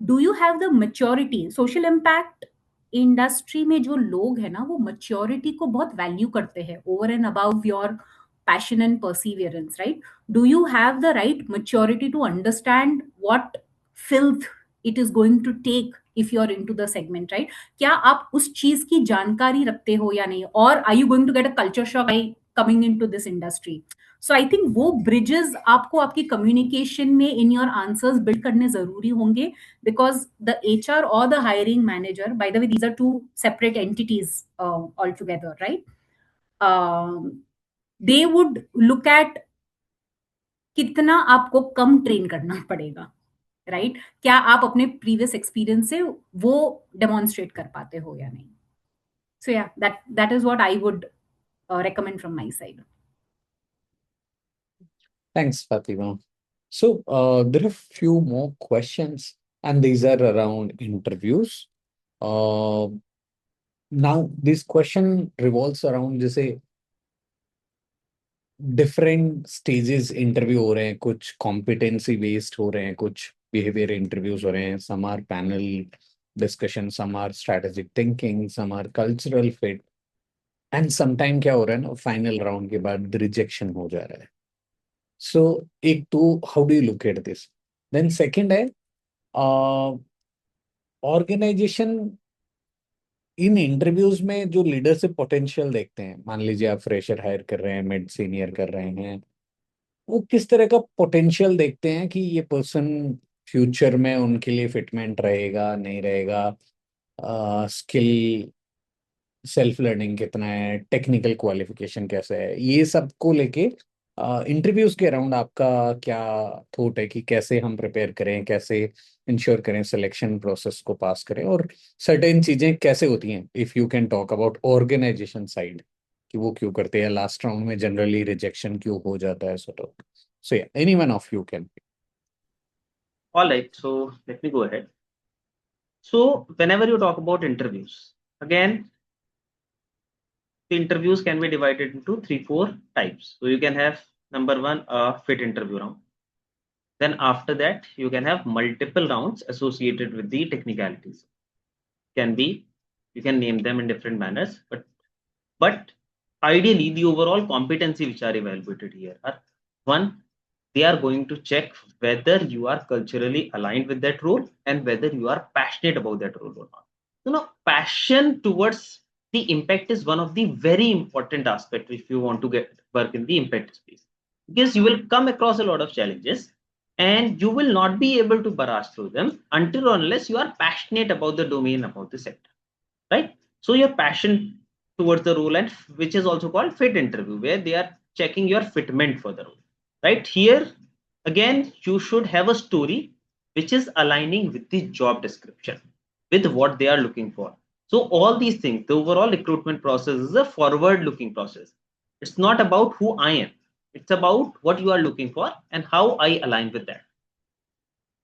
do you have the maturity? Social impact industry में जो लोग हैं ना, वो maturity को बहुत value करते हैं over and above your passion and perseverance, right? Do you have the right maturity to understand what filth it is going to take if you are into the segment, right? क्या आप उस चीज की जानकारी रखते हो या नहीं? और are you going to get a culture shock by coming into this industry? So I think वो ब्रिजेस आपको आपकी कम्युनिकेशन में इन योर आंसर्स बिल्ड करने जरूरी होंगे, because the HR or the hiring manager, by the way, these are two separate entities altogether, right? They would look at कितना आपको कम train करना पड़ेगा, राइट? क्या आप अपने प्रीवियस एक्सपीरियंस से वो डेमोन्स्ट्रेट कर पाते हो या नहीं? सो या that is what I would recommend from my side. Thanks, Fatima. So there are few more questions, and these are around interviews. Now, this question revolves around जैसे डिफरेंट स्टेजेस इंटरव्यू हो रहे हैं, कुछ कॉम्पिटेंसी बेस्ड हो रहे हैं, कुछ behaviour interviews हो रहे हैं, some are panel discussion, some are strategic thinking, some are cultural fit, and sometime क्या हो रहा है ना, फाइनल राउंड के बाद रिजेक्शन हो जा रहा है. सो एक तो how do you look at this? Then second है ऑर्गेनाइजेशन इन इंटरव्यूज में जो लीडरशिप पोटेंशियल देखते हैं. मान लीजिए आप फ्रेशर हायर कर रहे हैं, मिड सीनियर कर रहे हैं, वो किस तरह का पोटेंशियल देखते हैं कि ये पर्सन फ्यूचर में उनके लिए फिटमेंट रहेगा, नहीं रहेगा, स्किल, सेल्फ लर्निंग कितना है, टेक्निकल क्वालिफिकेशन कैसे है, ये सब को लेके इंटरव्यूज के अराउंड आपका क्या थॉट है कि कैसे हम प्रिपेयर करें, कैसे इंश्योर करें सिलेक्शन प्रोसेस को पास करें, और सर्टेन चीजें कैसे होती हैं if you can talk about organization side, कि वो क्यों करते हैं, लास्ट राउंड में जनरली रिजेक्शन क्यों हो जाता है, सो तो. So yeah, any one of you can. All right, so let me go ahead. So whenever you talk about interviews, again, the interviews can be divided into 3-4 types. So you can have number one, a fit interview round. Then after that, you can have multiple rounds associated with the technicalities. Can be, you can name them in different manners, but ideally the overall competency which are evaluated here are: one, they are going to check whether you are culturally aligned with that role and whether you are passionate about that role or not. Passion towards the impact is one of the very important aspects if you want to get work in the impact space, because you will come across a lot of challenges and you will not be able to barrage through them until or unless you are passionate about the domain, about the sector, right? So your passion towards the role, and which is also called fit interview, where they are checking your fitment for the role, right? Here again, you should have a story which is aligning with the job description, with what they are looking for. So all these things, the overall recruitment process is a forward looking process. It's not about who I am, it's about what you are looking for and how I align with that.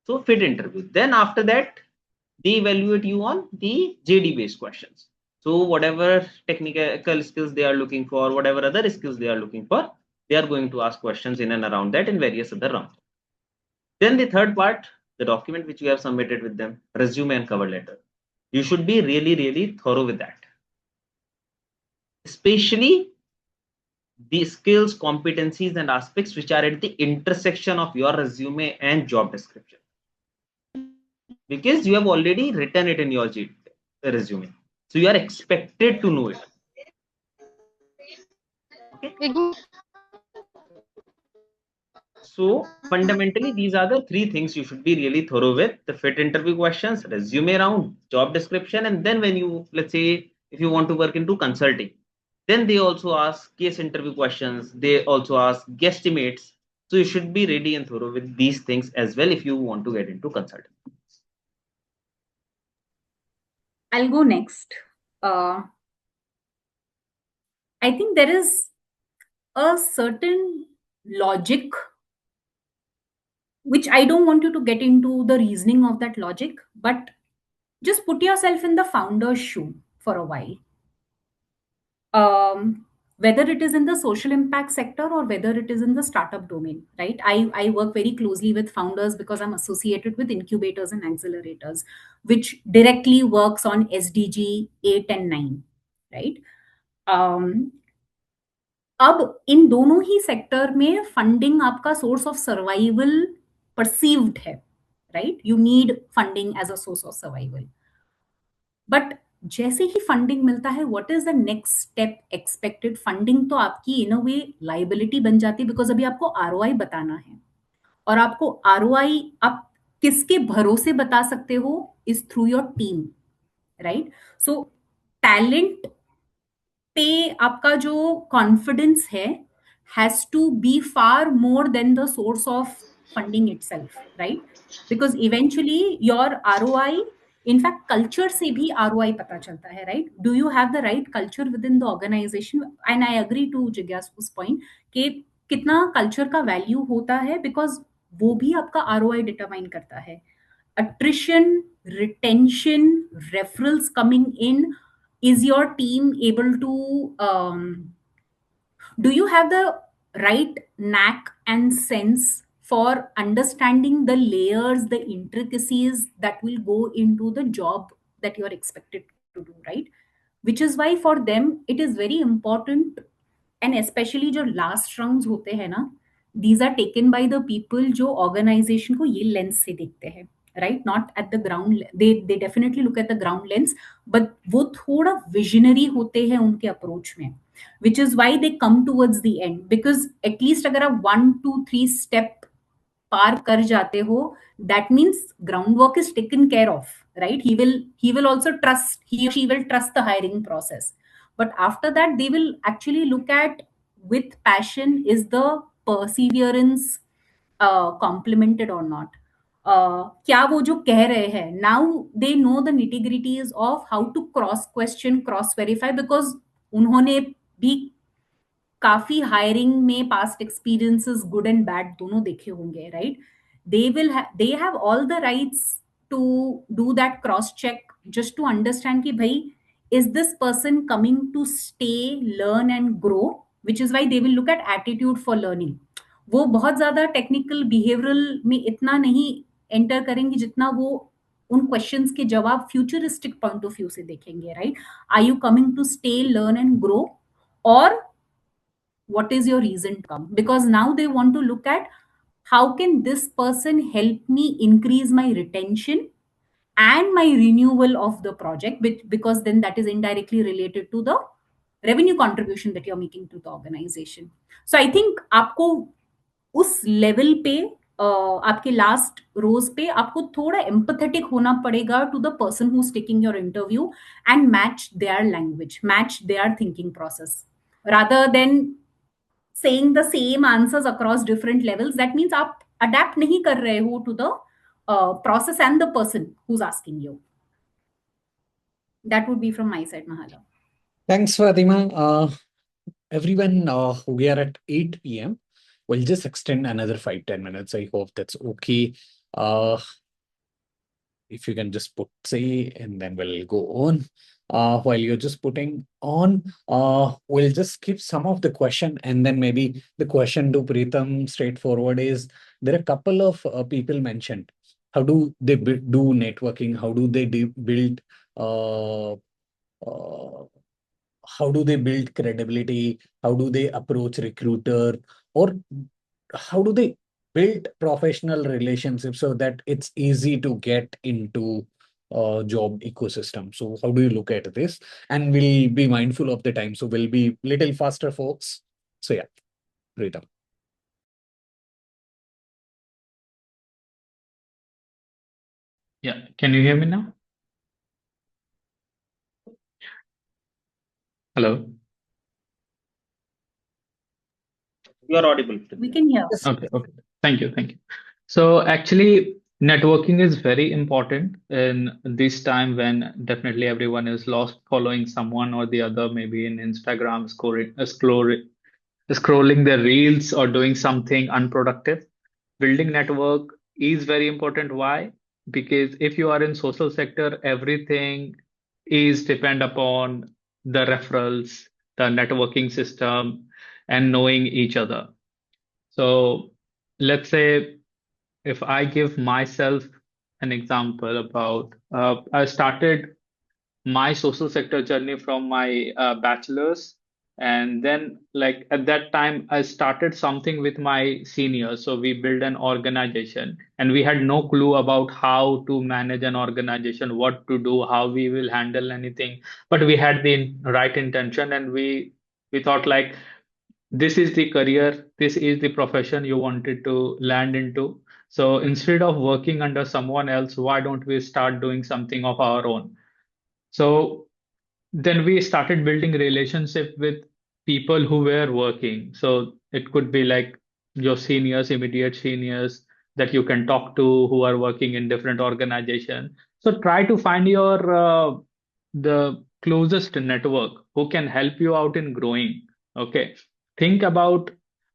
So fit interview. Then after that, they evaluate you on the JD based questions. So whatever technical skills they are looking for, whatever other skills they are looking for, they are going to ask questions in and around that in various other rounds. Then the third part, the document which you have submitted with them, resume and cover letter. You should be really, really thorough with that. Especially the skills, competencies, and aspects which are at the intersection of your resume and job description. Because you have already written it in your resume. So you are expected to know it. Okay. So fundamentally, these are the three things you should be really thorough with: the fit interview questions, resume round, job description, and then when you, let's say, if you want to work into consulting, then they also ask case interview questions. They also ask guesstimates. So you should be ready and thorough with these things as well if you want to get into consulting. I'll go next. I think there is a certain logic, which I don't want you to get into the reasoning of that logic, but just put yourself in the founder's shoe for a while. Whether it is in the social impact sector or whether it is in the startup domain, right? I work very closely with founders because I'm associated with incubators and accelerators, which directly works on SDG 8 and 9, right? um, अब इन दोनों ही sector में funding आपका source of survival perceived है, right? You need funding as a source of survival, but जैसे ही funding मिलता है, what is the next step expected? Funding तो आपकी इन अ वे लाइबिलिटी बन जाती है, बिकॉज अभी आपको आरओआई बताना है, और आपको आरओआई आप किसके भरोसे बता सकते हो? Is through your team, right? So talent पे आपका जो कॉन्फिडेंस है has to be far more than the source of funding itself, right? Because eventually your ROI, in fact culture से भी आरओआई पता चलता है, right? Do you have the right culture within the organization? And I agree to जिज्ञासु's point कि कितना culture का value होता है, बिकॉज वो भी आपका आरओआई डिटरमाइन करता है. Attrition, retention, referrals coming in, is your team able to do you have the right knack and sense for understanding the layers, the intricacies that will go into the job that you are expected to do, right? Which is why for them it is very important, and especially जो last rounds होते हैं ना, these are taken by the people जो organization को ये lens से देखते हैं, right? Not at the ground, they definitely look at the ground lens, but वो थोड़ा visionary होते हैं उनके approach में, which is why they come towards the end, because at least अगर आप 1 2 3 step पार कर जाते हो, that means groundwork is taken care of, right? He will also trust, he or she will trust the hiring process. But after that, they will actually look at with passion, is the perseverance complemented or not? क्या वो जो कह रहे हैं, now they know the nitty-gritties of how to cross question, cross verify, because उन्होंने भी काफी hiring में past experiences good and bad दोनों देखे होंगे, right? They have all the rights to do that cross check, just to understand कि भाई, is this person coming to stay, learn and grow, which is why they will look at attitude for learning. वो बहुत ज्यादा technical behavioural में इतना नहीं enter करेंगे जितना वो उन क्वेश्चंस के जवाब फ्यूचरिस्टिक पॉइंट ऑफ व्यू से देखेंगे, right? Are you coming to stay, learn and grow, और what is your reason to come? Because now they want to look at how can this person help me increase my retention and my renewal of the project, because then that is indirectly related to the revenue contribution that you're making to the organization. So I think आपको उस level पे आपके last रोज पे आपको थोड़ा empathetic होना पड़ेगा to the person who is taking your interview, and match their language, match their thinking process, rather than saying the same answers across different levels. That means आप adapt नहीं कर रहे हो to the process and the person who's asking you. That would be from my side, Mahala. Thanks, Fatima. Everyone, we are at 8 p.m. We'll just extend another 5-10 minutes. I hope that's okay. If you can just put say, and then we'll go on. While you're just putting on, we'll just skip some of the question, and then maybe the question to Preetam straightforward is, there are a couple of people mentioned. How do they do networking? How do they build how do they build credibility? How do they approach recruiter? Or how do they build professional relationships so that it's easy to get into job ecosystem? So how do you look at this? And we'll be mindful of the time. So we'll be little faster, folks. So yeah, Preetam. Yeah. Can you hear me now? Hello? You are audible. We can hear. Yes. Okay, okay. Thank you, thank you. So actually, networking is very important in this time when definitely everyone is lost following someone or the other, maybe in Instagram, scrolling their reels or doing something unproductive. Building network is very important. Why? Because if you are in social sector, everything is depend upon the referrals, the networking system, and knowing each other. So let's say if I give myself an example about I started my social sector journey from my bachelor's, and then like at that time I started something with my seniors. So we built an organization and we had no clue about how to manage an organization, what to do, how we will handle anything, but we had the right intention, and we thought like this is the career, this is the profession you wanted to land into. So instead of working under someone else, why don't we start doing something of our own? So then we started building relationship with people who were working. So it could be like your seniors, immediate seniors that you can talk to who are working in different organization. So try to find your the closest network who can help you out in growing. Okay, think about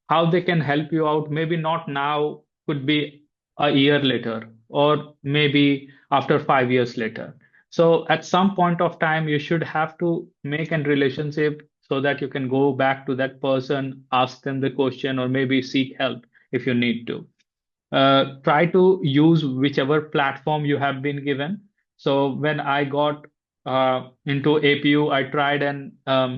how they can help you out. Maybe not now, could be a year later, or maybe after 5 years later. So at some point of time, you should have to make a relationship so that you can go back to that person, ask them the question, or maybe seek help if you need to. Try to use whichever platform you have been given. So when I got into APU, I tried and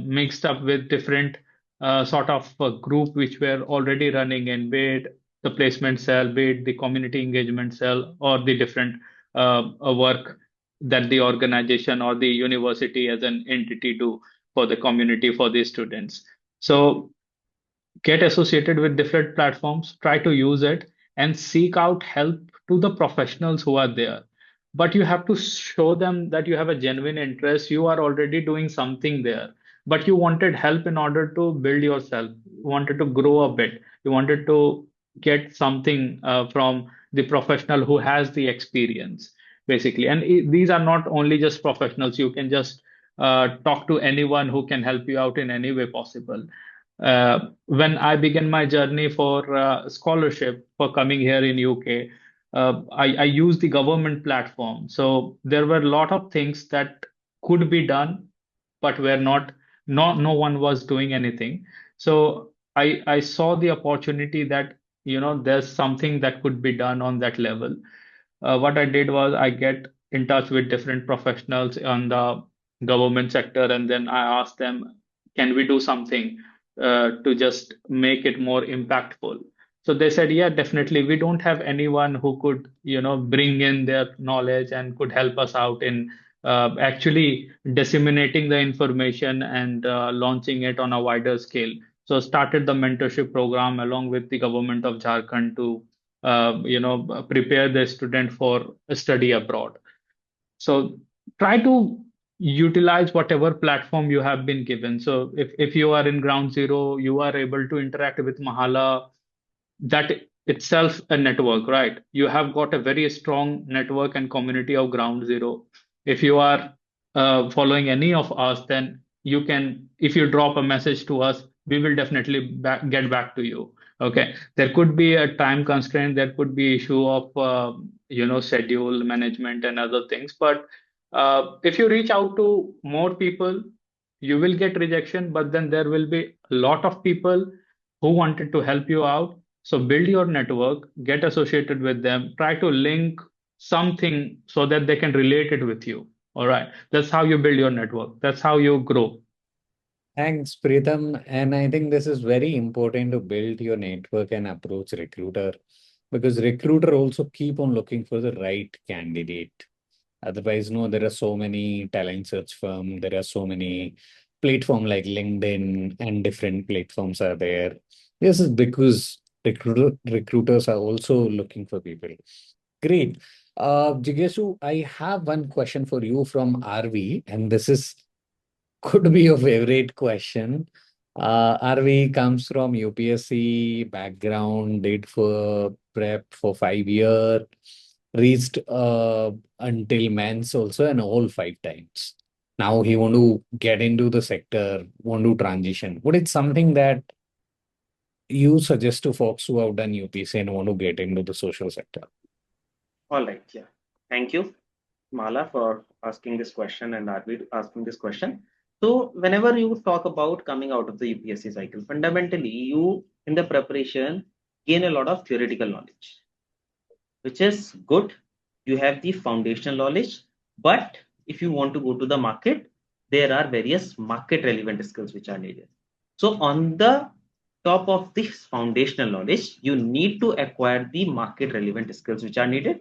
mixed up with different sort of group which were already running in, be it the placement cell, be it the community engagement cell, or the different work that the organization or the university as an entity do for the community, for the students. So get associated with different platforms, try to use it, and seek out help to the professionals who are there. But you have to show them that you have a genuine interest. You are already doing something there, but you wanted help in order to build yourself. You wanted to grow a bit. You wanted to get something from the professional who has the experience, basically. And these are not only just professionals. You can just talk to anyone who can help you out in any way possible. When I began my journey for scholarship for coming here in UK, I used the government platform. So there were a lot of things that could be done, but were not. No one was doing anything. So I saw the opportunity that there's something that could be done on that level. What I did was I get in touch with different professionals on the government sector, and then I asked them, can we do something to just make it more impactful? So they said, yeah, definitely. We don't have anyone who could, bring in their knowledge and could help us out in actually disseminating the information and launching it on a wider scale. So started the mentorship program along with the government of Jharkhand to prepare the student for a study abroad. So try to utilize whatever platform you have been given. So if you are in ground zero, you are able to interact with Mahala, that itself a network, right? You have got a very strong network and community of ground zero. If you are following any of us, then you can, if you drop a message to us, we will definitely get back to you. Okay, there could be a time constraint, there could be issue of schedule management and other things, but if you reach out to more people, you will get rejection, but then there will be a lot of people who wanted to help you out. So build your network, get associated with them, try to link something so that they can relate it with you. All right. That's how you build your network. That's how you grow. Thanks, Pritham. And I think this is very important to build your network and approach recruiter, because recruiter also keep on looking for the right candidate. Otherwise, no, there are so many talent search firm, there are so many platform like LinkedIn and different platforms are there. This is because recruiters are also looking for people. Great. Jigyasu, I have one question for you from RV, and this is could be your favorite question. RV comes from UPSC background, did for prep for 5 years, reached until men's also and all 5 times. Now he want to get into the sector, want to transition. What is something that you suggest to folks who have done UPSC and want to get into the social sector? All right. Yeah. Thank you, Mala, for asking this question and Arvid asking this question. So, whenever you talk about coming out of the UPSC cycle, fundamentally, you in the preparation gain a lot of theoretical knowledge, which is good. You have the foundational knowledge, but if you want to go to the market, there are various market relevant skills which are needed. So, on the top of this foundational knowledge, you need to acquire the market relevant skills which are needed.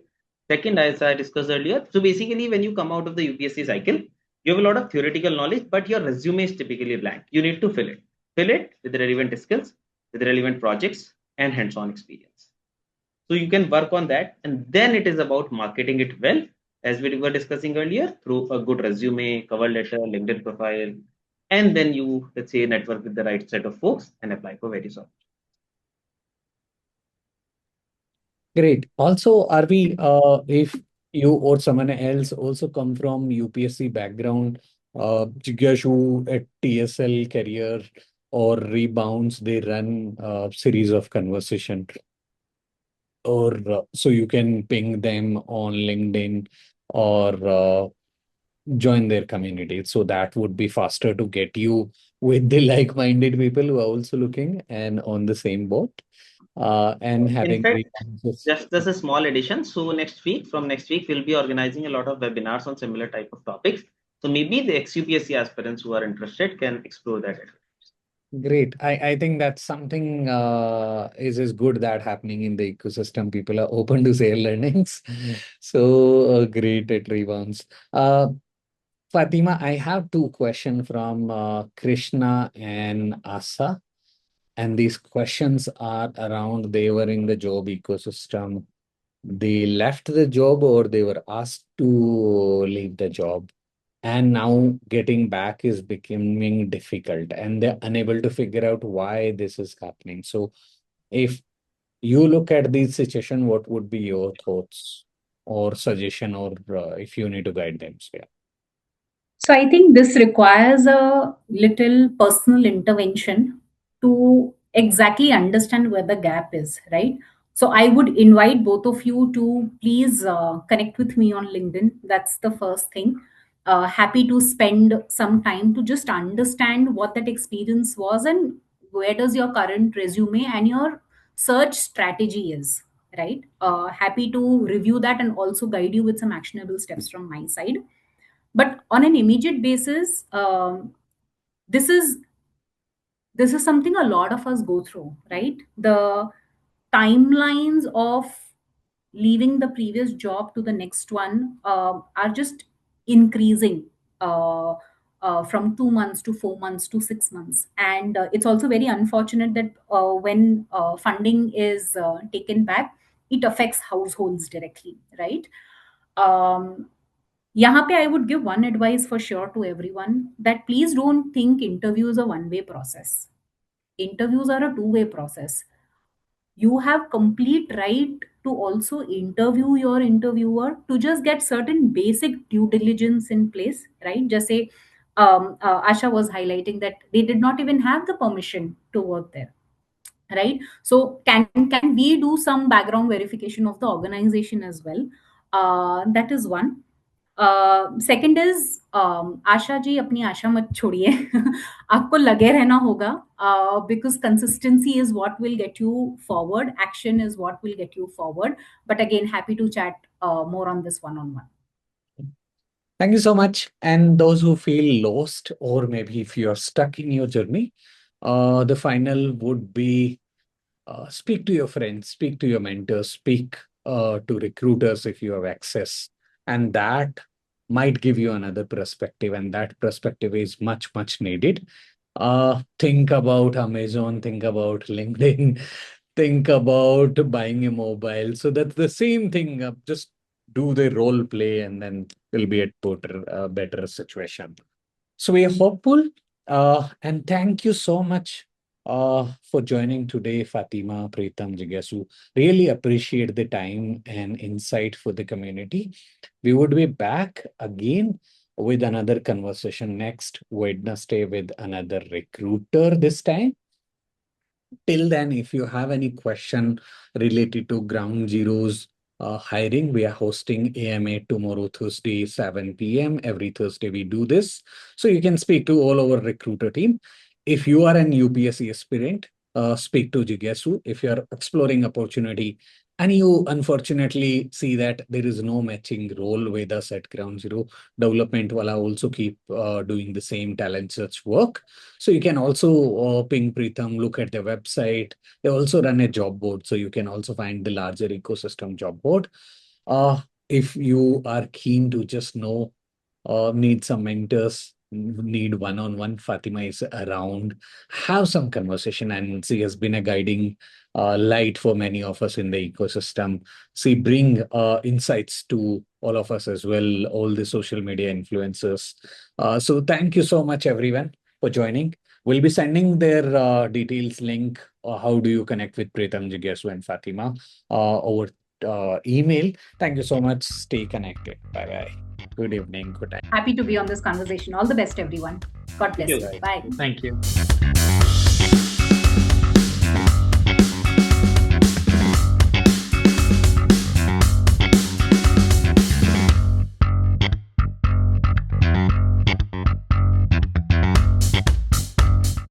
Second, as I discussed earlier, so basically, when you come out of the UPSC cycle, you have a lot of theoretical knowledge, but your resume is typically blank. You need to fill it with relevant skills, with relevant projects, and hands on experience. So you can work on that, and then it is about marketing it well, as we were discussing earlier, through a good resume, cover letter, LinkedIn profile, and then you, let's say, network with the right set of folks and apply for various opportunities. Great. Also, are we, if you or someone else also come from UPSC background, Jigyasu at TSL Career or Rebounce, they run a series of conversation, or so you can ping them on LinkedIn or join their community. So that would be faster to get you with the like-minded people who are also looking and on the same boat. And In having fact, Rebounce. just a small addition. So from next week, we'll be organizing a lot of webinars on similar type of topics. So maybe the ex-UPSC aspirants who are interested can explore that. Great. I think that's something is good that happening in the ecosystem. People are open to say learnings. So great at Rebounce. Fatima, I have two questions from Krishna and Asa. And these questions are around they were in the job ecosystem. They left the job or they were asked to leave the job. And now getting back is becoming difficult and they're unable to figure out why this is happening. So if you look at this situation, what would be your thoughts or suggestion, or if you need to guide them? So, yeah. So I think this requires a little personal intervention to exactly understand where the gap is, right? So I would invite both of you to please connect with me on LinkedIn. That's the first thing. Happy to spend some time to just understand what that experience was and where does your current resume and your search strategy is, right? Happy to review that and also guide you with some actionable steps from my side. But on an immediate basis, this is this is something a lot of us go through, right? The timelines of leaving the previous job to the next one are just increasing from 2 months to 4 months to 6 months. And it's also very unfortunate that when funding is taken back, it affects households directly, right? Um, यहाँ पे I would give one advice for sure to everyone, that please don't think interview is a one-way process. Interviews are a two-way process. You have complete right to also interview your interviewer to just get certain basic due diligence in place, right? Just say, Asha was highlighting that they did not even have the permission to work there, right? So can we do some background verification of the organization as well? That is one. Second is Asha ji, अपनी आशा मत छोड़िए. आपको लगे रहना होगा, because consistency is what will get you forward, action is what will get you forward. But again happy to chat more on this one on one. Thank you so much. And those who feel lost, or maybe if you're stuck in your journey, the final would be speak to your friends, speak to your mentors, speak to recruiters if you have access. And that might give you another perspective, and that perspective is much, much needed. Think about Amazon, think about LinkedIn, think about buying a mobile. So that's the same thing. Just do the role play, and then we'll be at better situation. So we are hopeful, and thank you so much for joining today, Fatema, Preetam, Jigyasu. Really appreciate the time and insight for the community. We would be back again with another conversation next Wednesday with another recruiter this time. Till then, if you have any question related to Ground Zero's hiring, we are hosting AMA tomorrow, Thursday, 7 p.m. Every Thursday, we do this. So you can speak to all our recruiter team. If you are an UPSC aspirant, speak to Jigyasu. If you're exploring opportunity and you unfortunately see that there is no matching role with us at Ground Zero, Development Wala also keep doing the same talent search work. So you can also ping Preetam, look at their website. They also run a job board, so you can also find the larger ecosystem job board. If you are keen to just know, need some mentors, need one-on-one, Fatima is around. Have some conversation, and she has been a guiding light for many of us in the ecosystem. She bring insights to all of us as well, all the social media influencers. So thank you so much, everyone, for joining. We'll be sending their details link. How do you connect with Preetam, Jigyasu, and Fatima over email. Thank you so much. Stay connected. Bye bye. Good evening. Good night. Happy to be on this conversation. All the best, everyone. God bless you. Yes. Bye. Thank you.